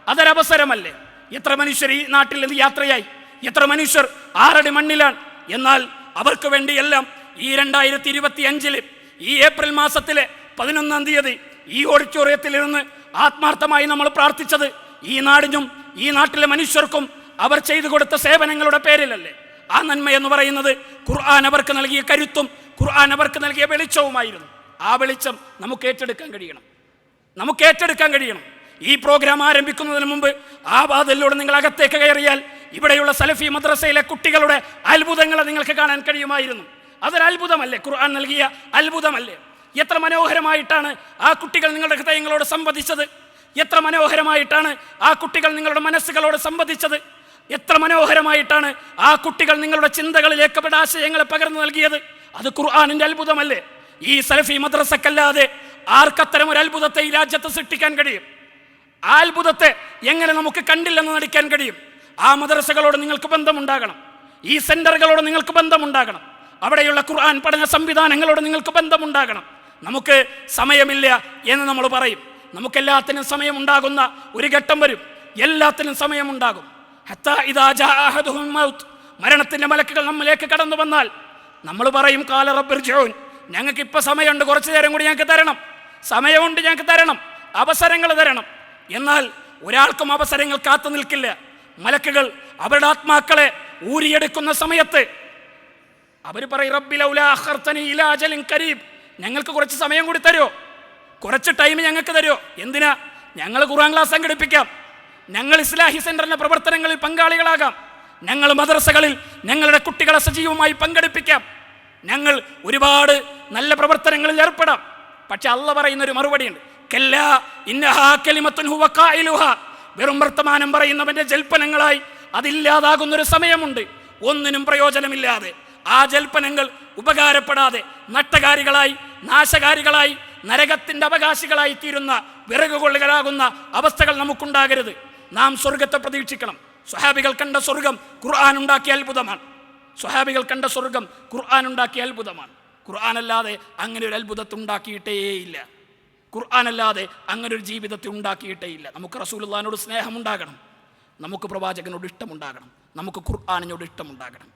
അതൊരവസരമല്ലേ? എത്ര മനുഷ്യർ ഈ നാട്ടിൽ നിന്ന് യാത്രയായി, എത്ര മനുഷ്യർ 6 അടി മണ്ണിലാണ്. എന്നാൽ അവർക്ക് വേണ്ടിയെല്ലാം ഈ 2025 ഈ ഏപ്രിൽ മാസത്തിലെ 11-ാം തീയതി ഈ ഓഡിറ്റോറിയത്തിലിരുന്ന് ആത്മാർത്ഥമായി നമ്മൾ പ്രാർത്ഥിച്ചത് ഈ നാടിനും ഈ നാട്ടിലെ മനുഷ്യർക്കും അവർ ചെയ്തു കൊടുത്ത സേവനങ്ങളുടെ പേരിലല്ലേ? ആ നന്മ എന്ന് പറയുന്നത് ഖുർആൻ അവർക്ക് നൽകിയ കരുത്തും ഖുർആൻ അവർക്ക് നൽകിയ വെളിച്ചവുമായിരുന്നു. ആ വെളിച്ചം നമുക്ക് ഏറ്റെടുക്കാൻ കഴിയണം. ഈ പ്രോഗ്രാം ആരംഭിക്കുന്നതിന് മുമ്പ് ആ വാതിലിലൂടെ നിങ്ങൾ അകത്തേക്ക് കയറിയാൽ ഇവിടെയുള്ള സലഫി മദ്രസയിലെ കുട്ടികളുടെ അത്ഭുതങ്ങളെ നിങ്ങൾക്ക് കാണാൻ കഴിയുമായിരുന്നു. അതൊരു അത്ഭുതമല്ലേ? ഖുർആൻ നൽകിയ അത്ഭുതമല്ലേ? എത്ര മനോഹരമായിട്ടാണ് ആ കുട്ടികൾ നിങ്ങളുടെ ഹൃദയങ്ങളോട് സംവദിച്ചത്. എത്ര മനോഹരമായിട്ടാണ് ആ കുട്ടികൾ നിങ്ങളുടെ മനസ്സുകളോട് സംവദിച്ചത്. എത്ര മനോഹരമായിട്ടാണ് ആ കുട്ടികൾ നിങ്ങളുടെ ചിന്തകളിലേക്ക് ആശയങ്ങളെ പകർന്നു നൽകിയത്. അത് ഖുർആനിൻ്റെ അത്ഭുതമല്ലേ? ഈ സലഫി മദ്രസക്കല്ലാതെ ആർക്കത്തരം ഒരു അത്ഭുതത്തെ ഈ രാജ്യത്ത് സൃഷ്ടിക്കാൻ കഴിയും? ആ അത്ഭുതത്തെ എങ്ങനെ നമുക്ക് കണ്ടില്ലെന്ന് നടിക്കാൻ കഴിയും? ആ മദ്രസകളോട് നിങ്ങൾക്ക് ബന്ധമുണ്ടാകണം. ഈ സെന്ററുകളോട് നിങ്ങൾക്ക് ബന്ധമുണ്ടാകണം. അവിടെയുള്ള ഖുർആൻ പഠന സംവിധാനങ്ങളോട് നിങ്ങൾക്ക് ബന്ധമുണ്ടാകണം. നമുക്ക് സമയമില്ല എന്ന് നമ്മൾ പറയും. നമുക്കെല്ലാത്തിനും സമയമുണ്ടാകുന്ന ഒരു ഘട്ടം വരും. എല്ലാത്തിനും സമയമുണ്ടാകും. മരണത്തിൻ്റെ മലക്കുകൾ നമ്മിലേക്ക് കടന്നു വന്നാൽ നമ്മൾ പറയും, കാല റബ്ബിർജിഊൻ, ഞങ്ങൾക്ക് ഇപ്പം സമയമുണ്ട്, കുറച്ചു നേരം കൂടി ഞങ്ങൾക്ക് തരണം, സമയമുണ്ട്, ഞങ്ങൾക്ക് തരണം, അവസരങ്ങൾ തരണം. എന്നാൽ ഒരാൾക്കും അവസരങ്ങൾ കാത്തു നിൽക്കില്ല. മലക്കുകൾ അവരുടെ ആത്മാക്കളെ ഊരിയെടുക്കുന്ന സമയത്ത് അവർ പറയും, റബ്ബി ലൗലാ അഖർതനി ഇലാ അജലിൻ ഖരീബ്, ഞങ്ങൾക്ക് കുറച്ച് സമയം കൂടി തരുമോ, കുറച്ച് ടൈം ഞങ്ങൾക്ക് തരുമോ? എന്തിനാ? ഞങ്ങൾ ഖുർആൻ ക്ലാസ് സംഘടിപ്പിക്കാം, ഞങ്ങൾ ഇസ്ലാഹി സെന്ററിന്റെ പ്രവർത്തനങ്ങളിൽ പങ്കാളികളാകാം, ഞങ്ങൾ മദ്രസകളിൽ ഞങ്ങളുടെ കുട്ടികളെ സജീവമായി പങ്കെടുപ്പിക്കാം, ഞങ്ങൾ ഒരുപാട് നല്ല പ്രവർത്തനങ്ങളിൽ ഏർപ്പെടാം. പക്ഷെ അള്ളാഹ് പറയുന്നൊരു മറുപടിയുണ്ട്, കല്ലാ ഇന്നഹാ കലിമത്തുൻ ഹുവ ഖായിലുഹാ, വെറും വർത്തമാനം പറയുന്നവന്റെ ജൽപ്പനങ്ങളായി അതില്ലാതാകുന്നൊരു സമയമുണ്ട്. ഒന്നിനും പ്രയോജനമില്ലാതെ ആ ജൽപ്പനങ്ങൾ ഉപകാരപ്പെടാതെ നഷ്ടകാരികളായി, നാശകാരികളായി, നരകത്തിന്റെ അവകാശികളായി തീരുന്ന വിറകുകൊള്ളുകളാകുന്ന അവസ്ഥകൾ നമുക്കുണ്ടാകരുത്. നാം സ്വർഗത്തെ പ്രതീക്ഷിക്കണം. സ്വഹാബികൾ കണ്ട സ്വർഗം ഖുർആൻ ഉണ്ടാക്കിയ അത്ഭുതമാണ്. ഖുർആനല്ലാതെ അങ്ങനെ ഒരു അത്ഭുതത്തെ ഉണ്ടാക്കിയിട്ടേയില്ല. ഖുർആനല്ലാതെ അങ്ങനെ ഒരു ജീവിതത്തെ ഉണ്ടാക്കിയിട്ടേയില്ല. നമുക്ക് റസൂലുള്ളാഹിനോട് സ്നേഹമുണ്ടാകണം, നമുക്ക് പ്രവാചകനോട് ഇഷ്ടമുണ്ടാകണം, നമുക്ക് ഖുർആനിനോട് ഇഷ്ടമുണ്ടാകണം,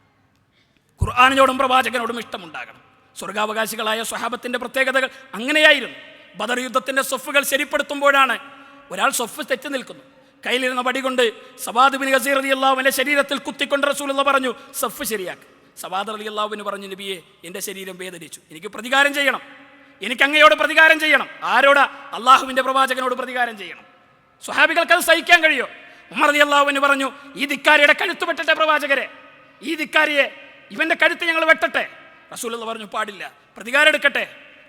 ഖുർആനിനോടും പ്രവാചകനോടും ഇഷ്ടമുണ്ടാകണം. സ്വർഗാവകാശികളായ സ്വഹാബത്തിൻ്റെ പ്രത്യേകതകൾ അങ്ങനെയായിരുന്നു. ബദർ യുദ്ധത്തിൻ്റെ സൊഫുകൾ ശരിപ്പെടുത്തുമ്പോഴാണ് ഒരാൾ സൊഫ് തെറ്റി നിൽക്കുന്നു. കയ്യിലിരുന്ന വടി കൊണ്ട് സവാദ് ബിൻ ഗസീർ റളിയല്ലാഹുവിന്റെ ശരീരത്തിൽ കുത്തിക്കൊണ്ട് റസൂലുള്ളാഹി പറഞ്ഞു, സഫ് ശരിയാക്ക്. സവാദ് റളിയല്ലാഹുവിന് പറഞ്ഞു, നബിയെ, എൻ്റെ ശരീരം വേദനിച്ചു, എനിക്ക് പ്രതികാരം ചെയ്യണം, എനിക്ക് അങ്ങയോട് പ്രതികാരം ചെയ്യണം. ആരോടാ? അള്ളാഹുവിൻ്റെ പ്രവാചകനോട് പ്രതികാരം ചെയ്യണം. സ്വഹാബികൾക്ക് അത് സഹിക്കാൻ കഴിയോ? ഉമർ റളിയല്ലാഹുവിന് പറഞ്ഞു, ഈ ധിക്കാരിയുടെ കഴുത്ത് വെട്ടട്ടെ പ്രവാചകരെ, ഈ ധിക്കാരിയെ, ഇവന്റെ കഴുത്ത് ഞങ്ങൾ വെട്ടട്ടെ. റസൂലുള്ളാഹി പറഞ്ഞു, പാടില്ല, പ്രതികാരം എടുക്കട്ടെ.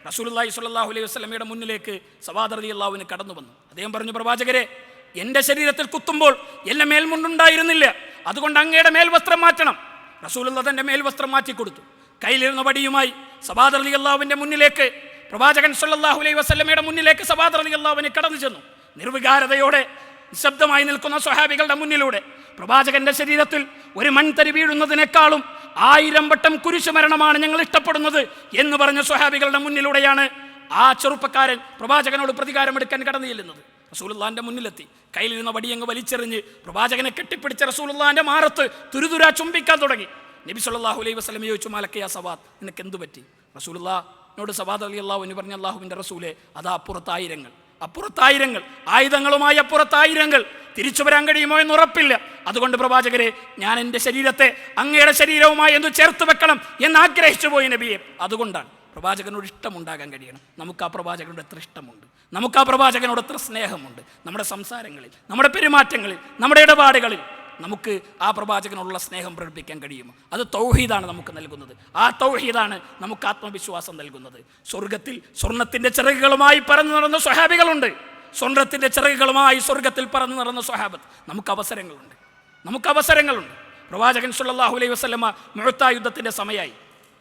റസൂലുള്ളാഹി സ്വല്ലല്ലാഹു അലൈഹി വസല്ലമയുടെ മുന്നിലേക്ക് സവാദ് റളിയല്ലാഹുവിന് കടന്നു വന്നു. അദ്ദേഹം പറഞ്ഞു, പ്രവാചകരെ, എൻ്റെ ശരീരത്തിൽ കുത്തുമ്പോൾ എൻ്റെ മേൽമുണ്ടുണ്ടായിരുന്നില്ല, അതുകൊണ്ട് അങ്ങയുടെ മേൽവസ്ത്രം മാറ്റണം. റസൂലുള്ളാഹി തൻ്റെ മേൽവസ്ത്രം മാറ്റിക്കൊടുത്തു. കയ്യിലിരുന്ന വടിയുമായി സവാദ് റളിയല്ലാഹുവിൻ്റെ മുന്നിലേക്ക്, പ്രവാചകൻ സ്വല്ലല്ലാഹു അലൈഹി വസല്ലമയുടെ മുന്നിലേക്ക് സവാദ് റളിയല്ലാഹുവിന് കടന്നു ചെന്നു. നിർവികാരതയോടെ നിശബ്ദമായി നിൽക്കുന്ന സ്വഹാബികളുടെ മുന്നിലൂടെ പ്രവാചകന്റെ ശരീരത്തിൽ ഒരു മൺതരി വീഴുന്നതിനേക്കാളും 1000 വട്ടം കുരിശുമരണമാണ് ഞങ്ങൾ ഇഷ്ടപ്പെടുന്നത് എന്ന് പറഞ്ഞ സ്വഹാബികളുടെ മുന്നിലൂടെയാണ് ആ ചെറുപ്പക്കാരൻ പ്രവാചകനോട് പ്രതികാരമെടുക്കാൻ കടന്നു ചെല്ലുന്നത്. റസൂലുള്ളാഹിന്റെ മുന്നിലെത്തി കയ്യിലിരുന്ന വടിയങ്ങ് വലിച്ചെറിഞ്ഞ് പ്രവാചകനെ കെട്ടിപ്പിടിച്ച റസൂലുള്ളാഹിന്റെ മാറത്ത് തുരുതുരാ ചുംബിക്കാൻ തുടങ്ങി. നബി സല്ലല്ലാഹു അലൈഹി വസല്ലം ചോദിച്ചു, മാലക്കയാ സവാദ്, നിനക്ക് എന്തു പറ്റി? റസൂലുള്ളാഹിനോട് സവാദ് റളിയല്ലാഹു അൻഹു പറഞ്ഞു, അല്ലാഹുവിൻ്റെ റസൂലെ, അതാ അപ്പുറത്തായിരങ്ങൾ, ആയുധങ്ങളുമായി അപ്പുറത്തായിരങ്ങൾ, തിരിച്ചു വരാൻ കഴിയുമോ എന്ന് ഉറപ്പില്ല. അതുകൊണ്ട് പ്രവാചകരെ, ഞാൻ എൻ്റെ ശരീരത്തെ അങ്ങയുടെ ശരീരവുമായി എന്തു ചേർത്ത് വെക്കണം എന്ന് ആഗ്രഹിച്ചു പോയി നബിയെ. അതുകൊണ്ടാണ് പ്രവാചകനോട് ഇഷ്ടമുണ്ടാകാൻ കഴിയണം. നമുക്ക് ആ പ്രവാചകനോട് എത്ര ഇഷ്ടമുണ്ട്, നമുക്ക് ആ പ്രവാചകനോട് എത്ര സ്നേഹമുണ്ട്. നമ്മുടെ സംസാരങ്ങളിൽ, നമ്മുടെ പെരുമാറ്റങ്ങളിൽ, നമ്മുടെ ഇടപാടുകളിൽ നമുക്ക് ആ പ്രവാചകനുള്ള സ്നേഹം പ്രകടിപ്പിക്കാൻ കഴിയുമോ? അത് തൗഹീദാണ് നമുക്ക് നൽകുന്നത്. ആ തൗഹീദാണ് നമുക്ക് ആത്മവിശ്വാസം നൽകുന്നത്. സ്വർഗത്തിൽ സ്വർണത്തിൻ്റെ ചിറകുകളുമായി പറന്നു നടന്ന സ്വഹാബികളുണ്ട്. സ്വർണത്തിൻ്റെ ചിറകുകളുമായി സ്വർഗത്തിൽ പറന്നു നടന്ന സ്വഹാബത്ത്. നമുക്ക് അവസരങ്ങളുണ്ട്. പ്രവാചകൻ സല്ലല്ലാഹു അലൈഹി വസല്ലമ മുഅ്ത യുദ്ധത്തിൻ്റെ സമയമായി.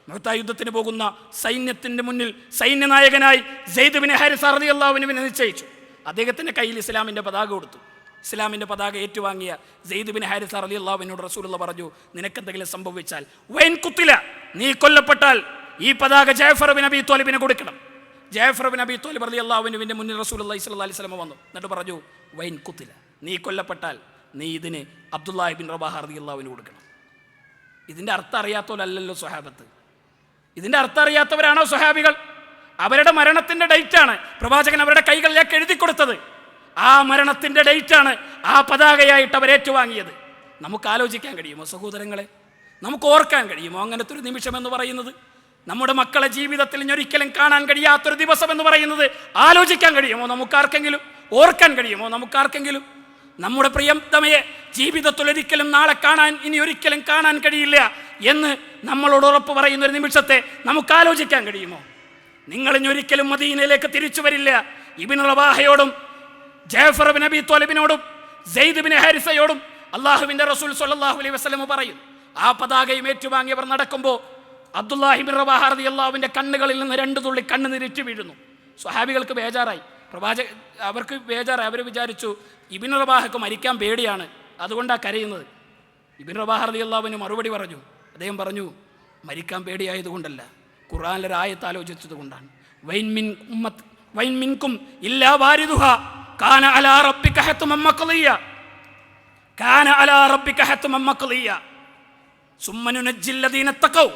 മുഅ്ത യുദ്ധത്തിന് പോകുന്ന സൈന്യത്തിൻ്റെ മുന്നിൽ സൈന്യനായകനായി സെയ്ദ് ബിൻ ഹാരിസ റളിയല്ലാഹു അൻഹുവിനെ നിശ്ചയിച്ചു. അദ്ദേഹത്തിൻ്റെ കയ്യിൽ ഇസ്ലാമിൻ്റെ പതാക കൊടുത്തു. ഇസ്ലാമിൻ്റെ പതാക ഏറ്റുവാങ്ങിയ സെയ്ദ് ബിൻ ഹാരിസ റളിയല്ലാഹു അൻഹുവിനോട് റസൂലുള്ളാഹി പറഞ്ഞു, നിനക്കെന്തെങ്കിലും സംഭവിച്ചാൽ, വൈൻ കുത്തില, നീ കൊല്ലപ്പെട്ടാൽ ഈ പതാക ജഅഫർ ബിൻ അബീ ത്വാലിബിന് കൊടുക്കണം. ജഅഫർ ബിൻ അബീ ത്വാലിബ് റളിയല്ലാഹു അൻഹുവിൻ്റെ മുന്നിൽ റസൂലുള്ളാഹി സ്വല്ലല്ലാഹു അലൈഹി വസല്ലം വന്നു. എന്നിട്ട് പറഞ്ഞു, വൈൻ കുത്തില, നീ കൊല്ലപ്പെട്ടാൽ നീ ഇതിന് അബ്ദുല്ലാഹി ബിൻ റവാഹ റളിയല്ലാഹു അൻഹു കൊടുക്കണം. ഇതിൻ്റെ അർത്ഥം അറിയാത്തവരല്ലല്ലോ സ്വഹാബത്ത്. ഇതിൻ്റെ അർത്ഥം അറിയാത്തവരാണോ സ്വഹാബികൾ? അവരുടെ മരണത്തിൻ്റെ ഡേറ്റാണ് പ്രവാചകൻ അവരുടെ കൈകളിലേക്ക് എഴുതി കൊടുത്തത്. ആ മരണത്തിൻ്റെ ഡേറ്റാണ് ആ പതാകയായിട്ട് അവർ ഏറ്റുവാങ്ങിയത്. നമുക്ക് ആലോചിക്കാൻ കഴിയുമോ സഹോദരങ്ങളെ? നമുക്ക് ഓർക്കാൻ കഴിയുമോ അങ്ങനത്തെ ഒരു നിമിഷം എന്ന് പറയുന്നത്? നമ്മുടെ മക്കളെ ജീവിതത്തിൽ ഇനി ഒരിക്കലും കാണാൻ കഴിയാത്തൊരു ദിവസം എന്ന് പറയുന്നത് ആലോചിക്കാൻ കഴിയുമോ നമുക്കാർക്കെങ്കിലും? ഓർക്കാൻ കഴിയുമോ നമുക്കാർക്കെങ്കിലും? നമ്മുടെ പ്രിയതമയെ ജീവിതത്തിൽ ഒരിക്കലും നാളെ ഇനി ഒരിക്കലും കാണാൻ കഴിയില്ല എന്ന് നമ്മളോട് ഉറപ്പ് പറയുന്ന ഒരു നിമിഷത്തെ നമുക്ക് ആലോചിക്കാൻ കഴിയുമോ? നിങ്ങൾ ഇനി ഒരിക്കലും മദീനയിലേക്ക് തിരിച്ചു വരില്ല. ഇബ്നു റവാഹയോടും ജഅഫർ ബിൻ അബീ ത്വാലിബിനോടും സെയ്ദ് ബിൻ ഹാരിസയോടും അല്ലാഹുവിൻ്റെ റസൂൽ സ്വല്ലല്ലാഹു അലൈഹി വസല്ലം പറയും. ആ പതാകയും ഏറ്റുവാങ്ങിയവർ നടക്കുമ്പോൾ അബ്ദുല്ലാഹി ബിൻ റവാഹ റളിയല്ലാഹുവിൻ്റെ കണ്ണുകളിൽ നിന്ന് 2 തുള്ളി കണ്ണുനീരിറ്റ് വീഴുന്നു. സ്വഹാബികൾക്ക് ബേജാറായി. അവർക്ക് ബേജാറായി. അവർ വിചാരിച്ചു ഇബ്നു റവാഹക്ക് മരിക്കാൻ പേടിയാണ്, അതുകൊണ്ടാണ് കരയുന്നത്. ഇബ്നു റവാഹ റളിയല്ലാഹു അൻഹു മറുപടി പറഞ്ഞു. അദ്ദേഹം പറഞ്ഞു, മരിക്കാൻ പേടിയായതുകൊണ്ടല്ല, ഖുർആനിലെ ആയത്ത് ആലോചിച്ചത് കൊണ്ടാണ്. വൈൻ മിൻകും ഇല്ലാ വാരിദുഹാ കാന അലാ റബ്ബിക ഹത്മൻ മഖ്ളിയ സുമ്മ നുനജ്ജിൽ ലദീന തഖൗ.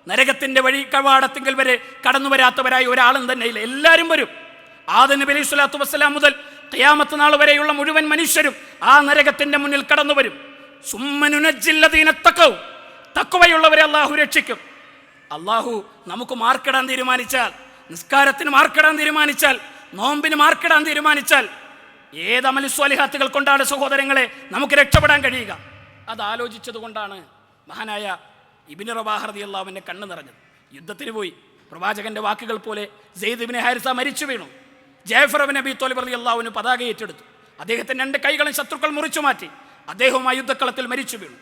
നരകത്തിൻ്റെ വഴി കവാടത്തിങ്കൽ വരെ കടന്നു വരാത്തവരായി ഒരാളും തന്നെ ഇല്ല. എല്ലാവരും വരും. ആദം നബി അലൈഹി സ്വലാത്തു വസ്സലാം മുതൽ ഖിയാമത്ത് നാൾ വരെയുള്ള മുഴുവൻ മനുഷ്യരും ആ നരകത്തിൻ്റെ മുന്നിൽ കടന്നു വരും. സുമ്മ നുനജ്ജിൽ ലദീന തഖൗ. തഖ്വയുള്ളവരെ അല്ലാഹു രക്ഷിക്കും. അല്ലാഹു നമുക്ക് മാർക്കിടാൻ തീരുമാനിച്ചാൽ, നിസ്കാരത്തിന് മാർക്കിടാൻ തീരുമാനിച്ചാൽ, നോമ്പിന് മാർക്കിടാൻ തീരുമാനിച്ചാൽ, ഏത് അമലു സ്വാലിഹാത്തുകൾ കൊണ്ടാണ് സഹോദരങ്ങളെ നമുക്ക് രക്ഷപ്പെടാൻ കഴിയുക? അത് ആലോചിച്ചത് കൊണ്ടാണ് മഹാനായ ഇബ്നു റവാഹ റളിയല്ലാഹു അൻഹു കണ്ണ് നിറഞ്ഞത്. യുദ്ധത്തിന് പോയി. പ്രവാചകന്റെ വാക്കുകൾ പോലെ സെയ്ദ് ബിൻ ഹാരിസ മരിച്ചു വീണു. ജഅഫർ ബിൻ അബീ ത്വാലിബ് റളിയല്ലാഹു അൻഹു പതാക ഏറ്റെടുത്തു. അദ്ദേഹത്തിന്റെ 2 കൈകളും ശത്രുക്കൾ മുറിച്ചു മാറ്റി. അദ്ദേഹവും ആ യുദ്ധക്കളത്തിൽ മരിച്ചു വീണു.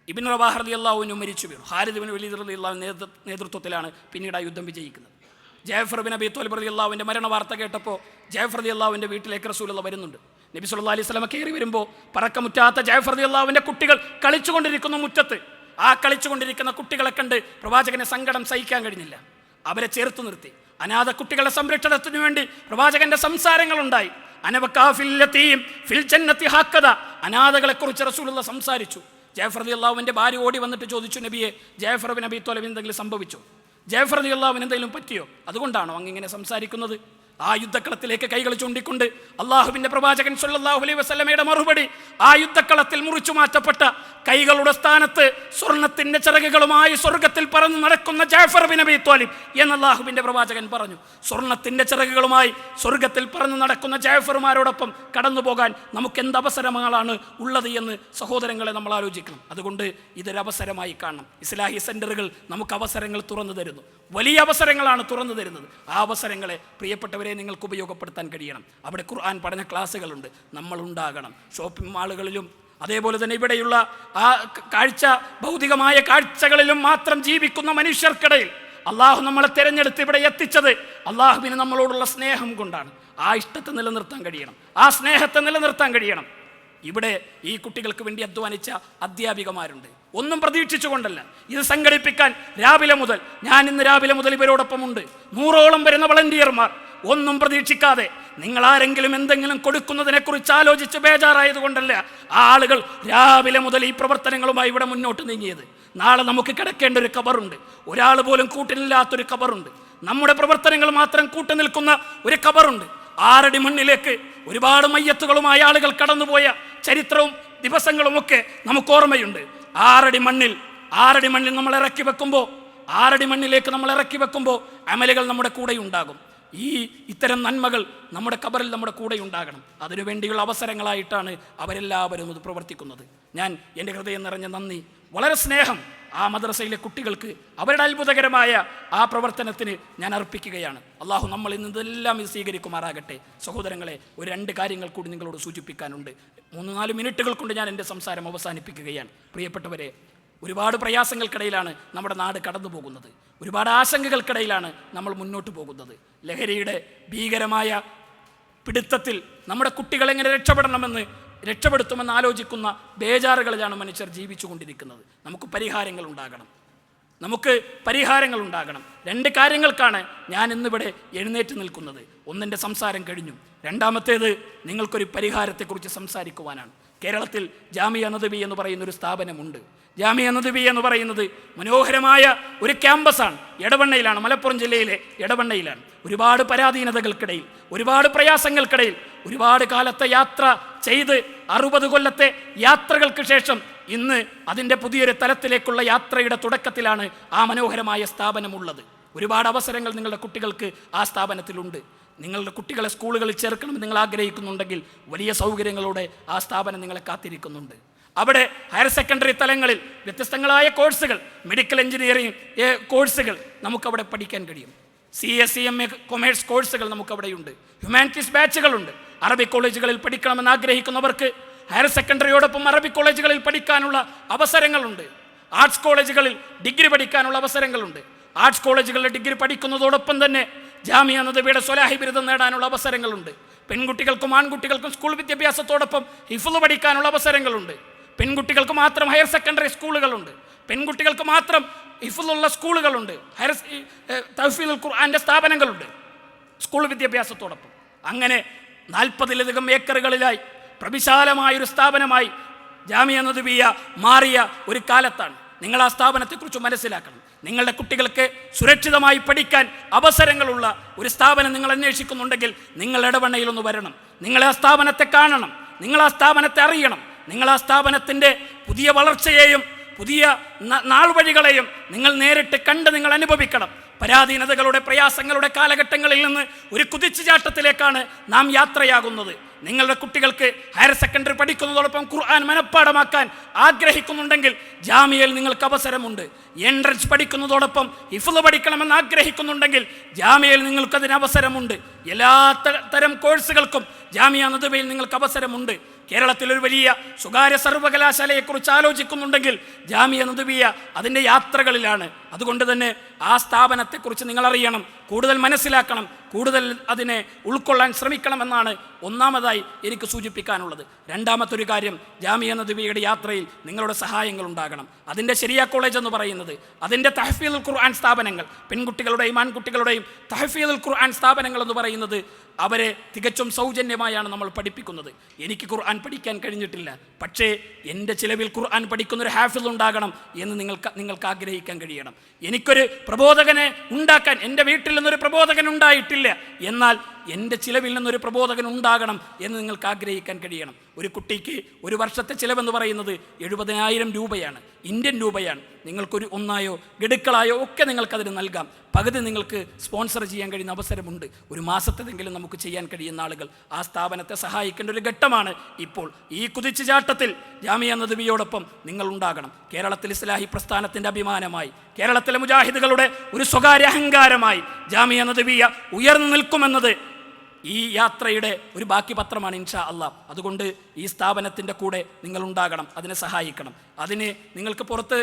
ഇബ്നു റവാഹ റളിയല്ലാഹു അൻഹു മരിച്ചു വീണു. ഖാലിദ് ബിൻ വലീദ് റളിയല്ലാഹു അൻഹു നേതൃത്വത്തിലാണ് പിന്നീട് ആ യുദ്ധം വിജയിക്കുന്നത്. ജഅഫർ ബിൻ അബീ ത്വാലിബ് റളിയല്ലാഹു അൻഹുവിന്റെ മരണ വാർത്ത കേട്ടപ്പോൾ ജഅഫർ റളിയല്ലാഹു അൻഹുവിന്റെ വീട്ടിലേക്ക് റസൂലുള്ളാഹി വരുന്നുണ്ട്. നബി സല്ലല്ലാഹു അലൈഹി വസല്ലം കയറി വരുമ്പോൾ പറക്കമുറ്റാത്ത ജഅഫർ റളിയല്ലാഹു അൻഹുവിന്റെ കുട്ടികൾ കളിച്ചുകൊണ്ടിരിക്കുന്ന മുറ്റത്ത്. ആ കളിച്ചുകൊണ്ടിരിക്കുന്ന കുട്ടികളെ കണ്ട് പ്രവാചകന് സങ്കടം സഹിക്കാൻ കഴിഞ്ഞില്ല. അവരെ ചേർത്ത് നിർത്തി. അനാഥ കുട്ടികളുടെ സംരക്ഷണത്തിനു വേണ്ടി പ്രവാചകന്റെ സംസാരങ്ങളുണ്ടായി. അനാഥകളെ കുറിച്ച് റസൂലുള്ളാഹി സംസാരിച്ചു. ജഅഫർ റളിയല്ലാഹു അൻഹുവിന്റെ ഭാര്യ ഓടി വന്നിട്ട് ചോദിച്ചു, നബിയെ, ജഅഫർ ബിൻ അബീ ത്വാലിബ് എന്തെങ്കിലും സംഭവിച്ചോ? ജഅഫർ റളിയല്ലാഹു അൻഹു എന്തെങ്കിലും പറ്റിയോ? അതുകൊണ്ടാണോ അങ്ങിങ്ങനെ സംസാരിക്കുന്നത്? ആ യുദ്ധക്കളത്തിലേക്ക് കൈകൾ ചൂണ്ടിക്കൊണ്ട് അള്ളാഹുവിൻ്റെ പ്രവാചകൻ സല്ലല്ലാഹു അലൈഹി വസല്ലമയുടെ മറുപടി, ആ യുദ്ധക്കളത്തിൽ മുറിച്ചു മാറ്റപ്പെട്ട കൈകളുടെ സ്ഥാനത്ത് സ്വർണത്തിൻ്റെ ചിറകുകളുമായി സ്വർഗത്തിൽ പറന്നു നടക്കുന്ന ജഅഫർ ബിൻ അബീ ത്വാലിബ് എന്ന് അള്ളാഹുവിൻ്റെ പ്രവാചകൻ പറഞ്ഞു. സ്വർണത്തിൻ്റെ ചിറകുകളുമായി സ്വർഗത്തിൽ പറന്നു നടക്കുന്ന ജഅഫർമാരോടൊപ്പം കടന്നു പോകാൻ നമുക്ക് എന്ത് അവസരങ്ങളാണ് ഉള്ളത് എന്ന് സഹോദരങ്ങളെ നമ്മൾ ആലോചിക്കണം. അതുകൊണ്ട് ഇതൊരവസരമായി കാണണം. ഇസ്ലാഹി സെൻ്ററുകൾ നമുക്ക് അവസരങ്ങൾ തുറന്നു തരുന്നു. വലിയ അവസരങ്ങളാണ് തുറന്നു തരുന്നത്. ആ അവസരങ്ങളെ പ്രിയപ്പെട്ടവരെ നിങ്ങൾക്ക് ഉപയോഗപ്പെടുത്താൻ കഴിയണം. അവിടെ ഖുർആൻ പഠന ക്ലാസ്സുകളുണ്ട്, നമ്മളുണ്ടാകണം. ഷോപ്പിംഗ് മാളുകളിലും അതേപോലെ തന്നെ ഇവിടെയുള്ള ആ കാഴ്ച, ഭൗതികമായ കാഴ്ചകളിലും മാത്രം ജീവിക്കുന്ന മനുഷ്യർക്കിടയിൽ അള്ളാഹു നമ്മളെ തിരഞ്ഞെടുത്ത് ഇവിടെ എത്തിച്ചത് അള്ളാഹുവിന് നമ്മളോടുള്ള സ്നേഹം കൊണ്ടാണ്. ആ ഇഷ്ടത്തെ നിലനിർത്താൻ കഴിയണം, ആ സ്നേഹത്തെ നിലനിർത്താൻ കഴിയണം. ഇവിടെ ഈ കുട്ടികൾക്ക് വേണ്ടി അധ്വാനിച്ച അധ്യാപികമാരുണ്ട്. ഒന്നും പ്രതീക്ഷിച്ചുകൊണ്ടല്ല ഇത് സംഘടിപ്പിക്കാൻ. ഞാൻ ഇന്ന് രാവിലെ മുതൽ ഇവരോടൊപ്പം ഉണ്ട്. 100ഓളം വരുന്ന വളണ്ടിയർമാർ. ഒന്നും പ്രതീക്ഷിക്കാതെ, നിങ്ങൾ ആരെങ്കിലും എന്തെങ്കിലും കൊടുക്കുന്നതിനെക്കുറിച്ച് ആലോചിച്ച് ബേജാറായത് കൊണ്ടല്ല ആ ആളുകൾ രാവിലെ മുതൽ ഈ പ്രവർത്തനങ്ങളുമായി ഇവിടെ മുന്നോട്ട് നീങ്ങിയത്. നാളെ നമുക്ക് കിടക്കേണ്ട ഒരു ഖബറുണ്ട്. ഒരാൾ പോലും കൂട്ടിനില്ലാത്തൊരു ഖബറുണ്ട്. നമ്മുടെ പ്രവർത്തനങ്ങൾ മാത്രം കൂട്ടു നിൽക്കുന്ന ഒരു ഖബറുണ്ട്. 6 അടി മണ്ണിലേക്ക് ഒരുപാട് മയ്യത്തുകളുമായി ആളുകൾ കടന്നുപോയ ചരിത്രവും ദിവസങ്ങളുമൊക്കെ നമുക്ക് ഓർമ്മയുണ്ട്. 6 അടി മണ്ണിൽ നമ്മൾ ഇറക്കി വെക്കുമ്പോൾ, 6 അടി മണ്ണിലേക്ക് നമ്മൾ ഇറക്കി വെക്കുമ്പോൾ അമലുകൾ നമ്മുടെ കൂടെ ഉണ്ടാകും. ഇത്തരം നന്മകൾ നമ്മുടെ ഖബറിൽ നമ്മുടെ കൂടെ ഉണ്ടാകണം. അതിനുവേണ്ടിയുള്ള അവസരങ്ങളായിട്ടാണ് അവരെല്ലാവരും ഇത് പ്രവർത്തിക്കുന്നത്. ഞാൻ എൻ്റെ ഹൃദയം നിറഞ്ഞ നന്ദി, വളരെ സ്നേഹം ആ മദ്രസയിലെ കുട്ടികൾക്ക് അവരുടെ അത്ഭുതകരമായ ആ പ്രവർത്തനത്തിന് ഞാൻ അർപ്പിക്കുകയാണ്. അള്ളാഹു നമ്മൾ ഇന്ന് ഇതെല്ലാം ഇത് സ്വീകരിക്കുമാറാകട്ടെ. സഹോദരങ്ങളെ, ഒരു 2 കാര്യങ്ങൾ കൂടി നിങ്ങളോട് സൂചിപ്പിക്കാനുണ്ട്. 3-4 മിനിറ്റുകൾ കൊണ്ട് ഞാൻ എൻ്റെ സംസാരം അവസാനിപ്പിക്കുകയാണ്. പ്രിയപ്പെട്ടവരെ, ഒരുപാട് പ്രയാസങ്ങൾക്കിടയിലാണ് നമ്മുടെ നാട് കടന്നു പോകുന്നത്. ഒരുപാട് ആശങ്കകൾക്കിടയിലാണ് നമ്മൾ മുന്നോട്ട് പോകുന്നത്. ലഹരിയുടെ ഭീകരമായ പിടുത്തത്തിൽ നമ്മുടെ കുട്ടികളെങ്ങനെ രക്ഷപ്പെടുത്തുമെന്ന് ആലോചിക്കുന്ന ബേജാറുകളിലാണ് മനുഷ്യർ ജീവിച്ചു കൊണ്ടിരിക്കുന്നത്. നമുക്ക് പരിഹാരങ്ങൾ ഉണ്ടാകണം. 2 കാര്യങ്ങൾക്കാണ് ഞാൻ ഇന്നിവിടെ എഴുന്നേറ്റ് നിൽക്കുന്നത്. ഒന്നെൻ്റെ സംസാരം കഴിഞ്ഞു, രണ്ടാമത്തേത് നിങ്ങൾക്കൊരു പരിഹാരത്തെക്കുറിച്ച് സംസാരിക്കുവാനാണ്. കേരളത്തിൽ ജാമിയ നദ്വി എന്ന് പറയുന്നൊരു സ്ഥാപനമുണ്ട്. ജാമിയ നദ്വി എന്ന് പറയുന്നത് മനോഹരമായ ഒരു ക്യാമ്പസാണ്. എടവണ്ണയിലാണ്, മലപ്പുറം ജില്ലയിലെ എടവണ്ണയിലാണ്. ഒരുപാട് പരാധീനതകൾക്കിടയിൽ, ഒരുപാട് പ്രയാസങ്ങൾക്കിടയിൽ, ഒരുപാട് കാലത്തെ യാത്ര ചെയ്ത് 60 കൊല്ലത്തെ യാത്രകൾക്ക് ശേഷം ഇന്ന് അതിൻ്റെ പുതിയൊരു തലത്തിലേക്കുള്ള യാത്രയുടെ തുടക്കത്തിലാണ് ആ മനോഹരമായ സ്ഥാപനമുള്ളത്. ഒരുപാട് അവസരങ്ങൾ നിങ്ങളുടെ കുട്ടികൾക്ക് ആ സ്ഥാപനത്തിലുണ്ട്. നിങ്ങളുടെ കുട്ടികളെ സ്കൂളുകളിൽ ചേർക്കണമെന്ന് നിങ്ങൾ ആഗ്രഹിക്കുന്നുണ്ടെങ്കിൽ വലിയ സൗകര്യങ്ങളോടെ ആ സ്ഥാപനം നിങ്ങളെ കാത്തിരിക്കുന്നുണ്ട്. അവിടെ ഹയർ സെക്കൻഡറി തലങ്ങളിൽ വ്യത്യസ്തങ്ങളായ കോഴ്സുകൾ, മെഡിക്കൽ എഞ്ചിനീയറിംഗ് കോഴ്സുകൾ നമുക്കവിടെ പഠിക്കാൻ കഴിയും. CS, CMA, കൊമേഴ്സ് കോഴ്സുകൾ നമുക്കവിടെയുണ്ട്. ഹ്യൂമാനിറ്റീസ് ബാച്ചുകളുണ്ട്. അറബിക് കോളേജുകളിൽ പഠിക്കണമെന്ന് ആഗ്രഹിക്കുന്നവർക്ക് ഹയർ സെക്കൻഡറിയോടൊപ്പം അറബിക് കോളേജുകളിൽ പഠിക്കാനുള്ള അവസരങ്ങളുണ്ട്. ആർട്സ് കോളേജുകളിൽ ഡിഗ്രി പഠിക്കാനുള്ള അവസരങ്ങളുണ്ട്. ആർട്സ് കോളേജുകളിൽ ഡിഗ്രി പഠിക്കുന്നതോടൊപ്പം തന്നെ ജാമിയ നദ്വിയുടെ സ്വലാഹി ബിരുദം നേടാനുള്ള അവസരങ്ങളുണ്ട്. പെൺകുട്ടികൾക്കും ആൺകുട്ടികൾക്കും സ്കൂൾ വിദ്യാഭ്യാസത്തോടൊപ്പം ഹിഫ്ള് പഠിക്കാനുള്ള അവസരങ്ങളുണ്ട്. പെൺകുട്ടികൾക്ക് മാത്രം ഹയർ സെക്കൻഡറി സ്കൂളുകളുണ്ട്. പെൺകുട്ടികൾക്ക് മാത്രം ഹിഫ്ളുള്ള സ്കൂളുകളുണ്ട്. തഹ്ഫീദുൽ ഖുർആന്റെ സ്ഥാപനങ്ങളുണ്ട് സ്കൂൾ വിദ്യാഭ്യാസത്തോടൊപ്പം. അങ്ങനെ 40-ലധികം ഏക്കറുകളിലായി പ്രവിശാലമായൊരു സ്ഥാപനമായി ജാമിയ നദ്വിയ മാറിയ ഒരു കാലത്താണ്. നിങ്ങൾ ആ സ്ഥാപനത്തെക്കുറിച്ച് മനസ്സിലാക്കണം. നിങ്ങളുടെ കുട്ടികൾക്ക് സുരക്ഷിതമായി പഠിക്കാൻ അവസരങ്ങളുള്ള ഒരു സ്ഥാപനം നിങ്ങൾ അന്വേഷിക്കുന്നുണ്ടെങ്കിൽ നിങ്ങൾ എടവണ്ണയിലൊന്ന് വരണം. നിങ്ങൾ ആ സ്ഥാപനത്തെ കാണണം, നിങ്ങൾ ആ സ്ഥാപനത്തെ അറിയണം. നിങ്ങൾ ആ സ്ഥാപനത്തിൻ്റെ പുതിയ വളർച്ചയെയും പുതിയ നാൾ വഴികളെയും നിങ്ങൾ നേരിട്ട് കണ്ട് നിങ്ങൾ അനുഭവിക്കണം. പരാധീനതകളുടെ പ്രയാസങ്ങളുടെ കാലഘട്ടങ്ങളിൽ നിന്ന് ഒരു കുതിച്ചുചാട്ടത്തിലേക്കാണ് നാം യാത്രയാകുന്നത്. നിങ്ങളുടെ കുട്ടികൾക്ക് ഹയർ സെക്കൻഡറി പഠിക്കുന്നതോടൊപ്പം ഖുർആൻ മനഃപ്പാഠമാക്കാൻ ആഗ്രഹിക്കുന്നുണ്ടെങ്കിൽ ജാമിയയിൽ നിങ്ങൾക്ക് അവസരമുണ്ട്. എൻട്രൻസ് പഠിക്കുന്നതോടൊപ്പം ഹിഫ്ള് പഠിക്കണമെന്ന് ആഗ്രഹിക്കുന്നുണ്ടെങ്കിൽ ജാമിയയിൽ നിങ്ങൾക്കതിന് അവസരമുണ്ട്. എല്ലാ തരം കോഴ്സുകൾക്കും ജാമിയ നദ്വിയിൽ നിങ്ങൾക്ക് അവസരമുണ്ട്. കേരളത്തിലൊരു വലിയ സ്വകാര്യ സർവകലാശാലയെക്കുറിച്ച് ആലോചിക്കുന്നുണ്ടെങ്കിൽ ജാമിയ നദ്വിയ അതിൻ്റെ യാത്രകളിലാണ്. അതുകൊണ്ട് തന്നെ ആ സ്ഥാപനത്തെക്കുറിച്ച് നിങ്ങൾ അറിയണം, കൂടുതൽ മനസ്സിലാക്കണം, കൂടുതൽ അതിനെ ഉൾക്കൊള്ളാൻ ശ്രമിക്കണമെന്നാണ് ഒന്നാമതായി എനിക്ക് സൂചിപ്പിക്കാനുള്ളത്. രണ്ടാമത്തൊരു കാര്യം, ജാമിയ നദ്വിയുടെ യാത്രയിൽ നിങ്ങളുടെ സഹായങ്ങൾ ഉണ്ടാകണം. അതിൻ്റെ ശരിയ കോളേജ് എന്ന് പറയുന്നത്, അതിൻ്റെ തഹ്ഫീദുൽ ഖുർആൻ സ്ഥാപനങ്ങൾ, പെൺകുട്ടികളുടെയും ആൺകുട്ടികളുടെയും തഹ്ഫീദുൽ ഖുർആൻ സ്ഥാപനങ്ങൾ എന്ന് പറയുന്നത് അവരെ തികച്ചും സൗജന്യമായാണ് നമ്മൾ പഠിപ്പിക്കുന്നത്. എനിക്ക് ഖുർആൻ പഠിക്കാൻ കഴിഞ്ഞിട്ടില്ല, പക്ഷേ എൻ്റെ ചിലവിൽ ഖുർആൻ പഠിക്കുന്നൊരു ഹാഫിൾ ഉണ്ടാകണം എന്ന് നിങ്ങൾക്ക് ആഗ്രഹിക്കാൻ കഴിയണം. എനിക്കൊരു പ്രബോധകനെ ഉണ്ടാക്കാൻ എൻ്റെ വീട്ടിൽ നിന്നൊരു പ്രബോധകൻ ഉണ്ടായിട്ടില്ല, എന്നാൽ എൻ്റെ ചിലവിൽ നിന്നൊരു പ്രബോധകൻ ഉണ്ടാകണം എന്ന് നിങ്ങൾക്ക് ആഗ്രഹിക്കാൻ കഴിയണം. ഒരു കുട്ടിക്ക് ഒരു വർഷത്തെ ചിലവെന്ന് പറയുന്നത് 70,000 രൂപയാണ്, ഇന്ത്യൻ രൂപയാണ്. നിങ്ങൾക്കൊരു ഒന്നായോ ഗഡുക്കളായോ ഒക്കെ നിങ്ങൾക്കതിന് നൽകാം. പകുതി നിങ്ങൾക്ക് സ്പോൺസർ ചെയ്യാൻ കഴിയുന്ന അവസരമുണ്ട്. ഒരു മാസത്തെങ്കിലും നമുക്ക് ചെയ്യാൻ കഴിയുന്ന ആളുകൾ ആ സ്ഥാപനത്തെ സഹായിക്കേണ്ട ഒരു ഘട്ടമാണ് ഇപ്പോൾ. ഈ കുതിച്ചുചാട്ടത്തിൽ ജാമിയ നദ്വിയോടൊപ്പം നിങ്ങൾ ഉണ്ടാകണം. കേരളത്തിൽ ഇസ്ലാഹി പ്രസ്ഥാനത്തിൻ്റെ അഭിമാനമായി, കേരളത്തിലെ മുജാഹിദുകളുടെ ഒരു സ്വകാര്യ അഹങ്കാരമായി ജാമിയ നദ്വിയ ഉയർന്നു നിൽക്കുമെന്നത് ഈ യാത്രയുടെ ഒരു ബാക്കി പത്രമാണ് ഇൻഷാ അള്ളാഹ്. അതുകൊണ്ട് ഈ സ്ഥാപനത്തിൻ്റെ കൂടെ നിങ്ങൾ ഉണ്ടാകണം, അതിനെ സഹായിക്കണം. അതിന് നിങ്ങൾക്ക് പുറത്ത്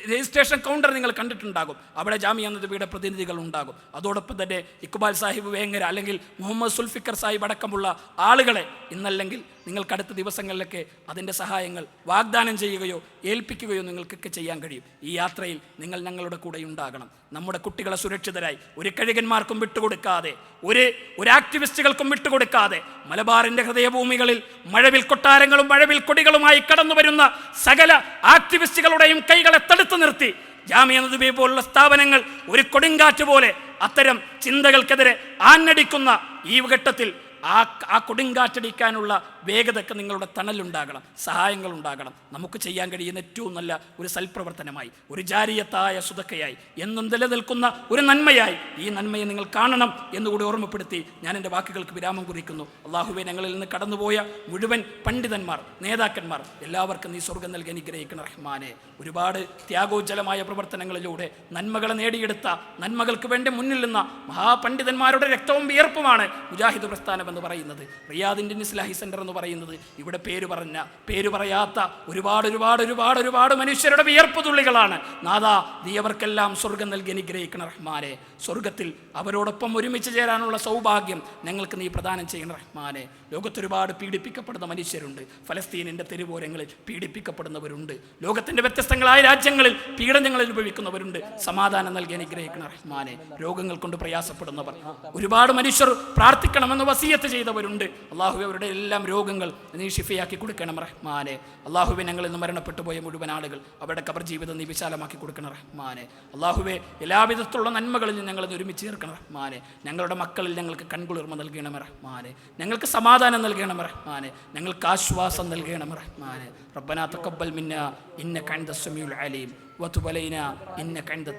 രജിസ്ട്രേഷൻ കൗണ്ടർ നിങ്ങൾ കണ്ടിട്ടുണ്ടാകും, അവിടെ ജാമിയ നദ്വിയുടെ പ്രതിനിധികൾ ഉണ്ടാകും. അതോടൊപ്പം തന്നെ ഇക്ബാൽ സാഹിബ് വേങ്ങര അല്ലെങ്കിൽ മുഹമ്മദ് സുൽഫിക്കർ സാഹിബ് അടക്കമുള്ള ആളുകളെ ഇന്നല്ലെങ്കിൽ നിങ്ങൾക്കടുത്ത ദിവസങ്ങളിലൊക്കെ അതിൻ്റെ സഹായങ്ങൾ വാഗ്ദാനം ചെയ്യുകയോ ഏൽപ്പിക്കുകയോ നിങ്ങൾക്കൊക്കെ ചെയ്യാൻ കഴിയും. ഈ യാത്രയിൽ നിങ്ങൾ ഞങ്ങളുടെ കൂടെ ഉണ്ടാകണം. നമ്മുടെ കുട്ടികളെ സുരക്ഷിതരായി ഒരു കഴുകന്മാർക്കും വിട്ടുകൊടുക്കാതെ, ഒരു ആക്ടിവിസ്റ്റുകൾക്കും വിട്ടുകൊടുക്കാതെ, മലബാറിൻ്റെ ഹൃദയഭൂമികളിൽ മഴവിൽ കൊട്ടാരങ്ങളും മഴവിൽ കൊടികളുമായി കടന്നു വരുന്ന സകല ആക്ടിവിസ്റ്റുകളുടെയും കൈകളെ തടുത്തു നിർത്തി ജാമിയ നദ്വിയ പോലുള്ള സ്ഥാപനങ്ങൾ ഒരു കൊടുങ്കാറ്റ് പോലെ അത്തരം ചിന്തകൾക്കെതിരെ ആഞ്ഞടിക്കുന്ന ഈ ഘട്ടത്തിൽ ആ കൊടുങ്കാറ്റടിക്കാനുള്ള വേഗതയ്ക്ക് നിങ്ങളുടെ തണലുണ്ടാകണം, സഹായങ്ങളുണ്ടാകണം. നമുക്ക് ചെയ്യാൻ കഴിയുന്ന ഏറ്റവും നല്ല ഒരു സൽപ്രവർത്തനമായി, ഒരു ജാരിയത്തായ സുദക്കയായി, എന്നും നിലനിൽക്കുന്ന ഒരു നന്മയായി ഈ നന്മയെ നിങ്ങൾ കാണണം എന്നുകൂടി ഓർമ്മപ്പെടുത്തി ഞാൻ എൻ്റെ വാക്കുകൾക്ക് വിരാമം കുറിക്കുന്നു. അള്ളാഹുവേ, ഞങ്ങളിൽ നിന്ന് കടന്നുപോയ മുഴുവൻ പണ്ഡിതന്മാർ, നേതാക്കന്മാർ എല്ലാവർക്കും നീ സ്വർഗം നൽകി അനുഗ്രഹിക്കണം റഹ്മാനെ. ഒരുപാട് ത്യാഗോജ്ജലമായ പ്രവർത്തനങ്ങളിലൂടെ നന്മകളെ നേടിയെടുത്ത, നന്മകൾക്ക് വേണ്ടി മുന്നിൽ നിന്ന മഹാപണ്ഡിതന്മാരുടെ രക്തവും വിയർപ്പുമാണ് മുജാഹിദ് പ്രസ്ഥാനം എന്ന് പറയുന്നത്. റിയാദ് ഇന്ത്യൻ ഇസ്ലാഹി സെന്റർ എന്ന് പറയുന്നത് ഇവിടെ പേര് പറയാത്ത ഒരുപാട് മനുഷ്യരുടെ വിയർപ്പ് തുള്ളികളാണ്. നാദാ, നീ അവർക്കെല്ലാം സ്വർഗം നൽകി അനുഗ്രഹിക്കണം റഹ്മാനെ. സ്വർഗത്തിൽ അവരോടൊപ്പം ഒരുമിച്ച് ചേരാനുള്ള സൗഭാഗ്യം ഞങ്ങൾക്ക് നീ പ്രദാനം ചെയ്യണം റഹ്മാനെ. ലോകത്തൊരുപാട് പീഡിപ്പിക്കപ്പെടുന്ന മനുഷ്യരുണ്ട്. ഫലസ്തീനിൻ്റെ തെരുവോരങ്ങളിൽ പീഡിപ്പിക്കപ്പെടുന്നവരുണ്ട്. ലോകത്തിൻ്റെ വ്യത്യസ്തങ്ങളായ രാജ്യങ്ങളിൽ പീഡനങ്ങൾ അനുഭവിക്കുന്നവരുണ്ട്. സമാധാനം നൽകി അനുഗ്രഹിക്കണം റഹ്മാനെ. രോഗങ്ങൾ കൊണ്ട് പ്രയാസപ്പെടുന്നവർ, ഒരുപാട് മനുഷ്യർ പ്രാർത്ഥിക്കണമെന്ന് വസിയത്ത് ചെയ്തവരുണ്ട്. അള്ളാഹുവെ, അവരുടെ എല്ലാം രോഗങ്ങൾ നീ ഷിഫയാക്കി കൊടുക്കണം റഹ്മാനെ. അള്ളാഹുവെ, ഞങ്ങളിൽ നിന്ന് മരണപ്പെട്ടു പോയ മുഴുവൻ ആളുകൾ അവരുടെ ഖബർ ജീവിതം നീ വിശാലമാക്കി കൊടുക്കണം റഹ്മാനെ. അള്ളാഹുവെ, എല്ലാവിധത്തിലുള്ള നന്മകളിൽ ഞങ്ങളെ ഒരുമിച്ച് ചേർക്കണം റഹ്മാനെ. ഞങ്ങളുടെ മക്കളിൽ ഞങ്ങൾക്ക് കൺകുളിർമ നൽകണം റഹ്മാനെ. ഞങ്ങൾക്ക് സമാധാനം നൽകണം റഹ്മാനെ. ഞങ്ങൾക്ക് ആശ്വാസം നൽകണം റഹ്മാനെ. റബ്ബനാ തഖബ്ബൽ മിന്നാ ഇന്നക അൻതസ് സമീഉൽ അലീം വതുബ് അലൈനാ ഇന്നക അൻത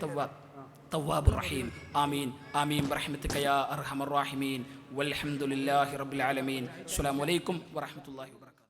തവ്വാബുർ റഹീം. ആമീൻ ആമീൻ ബിറഹ്മതിക യാ അർഹമർ റഹീമീൻ. വൽഹംദുലില്ലാഹി റബ്ബിൽ ആലമീൻ. അസ്സലാമു അലൈക്കും വറഹ്മത്തുള്ളാഹി വബറകാതുഹു.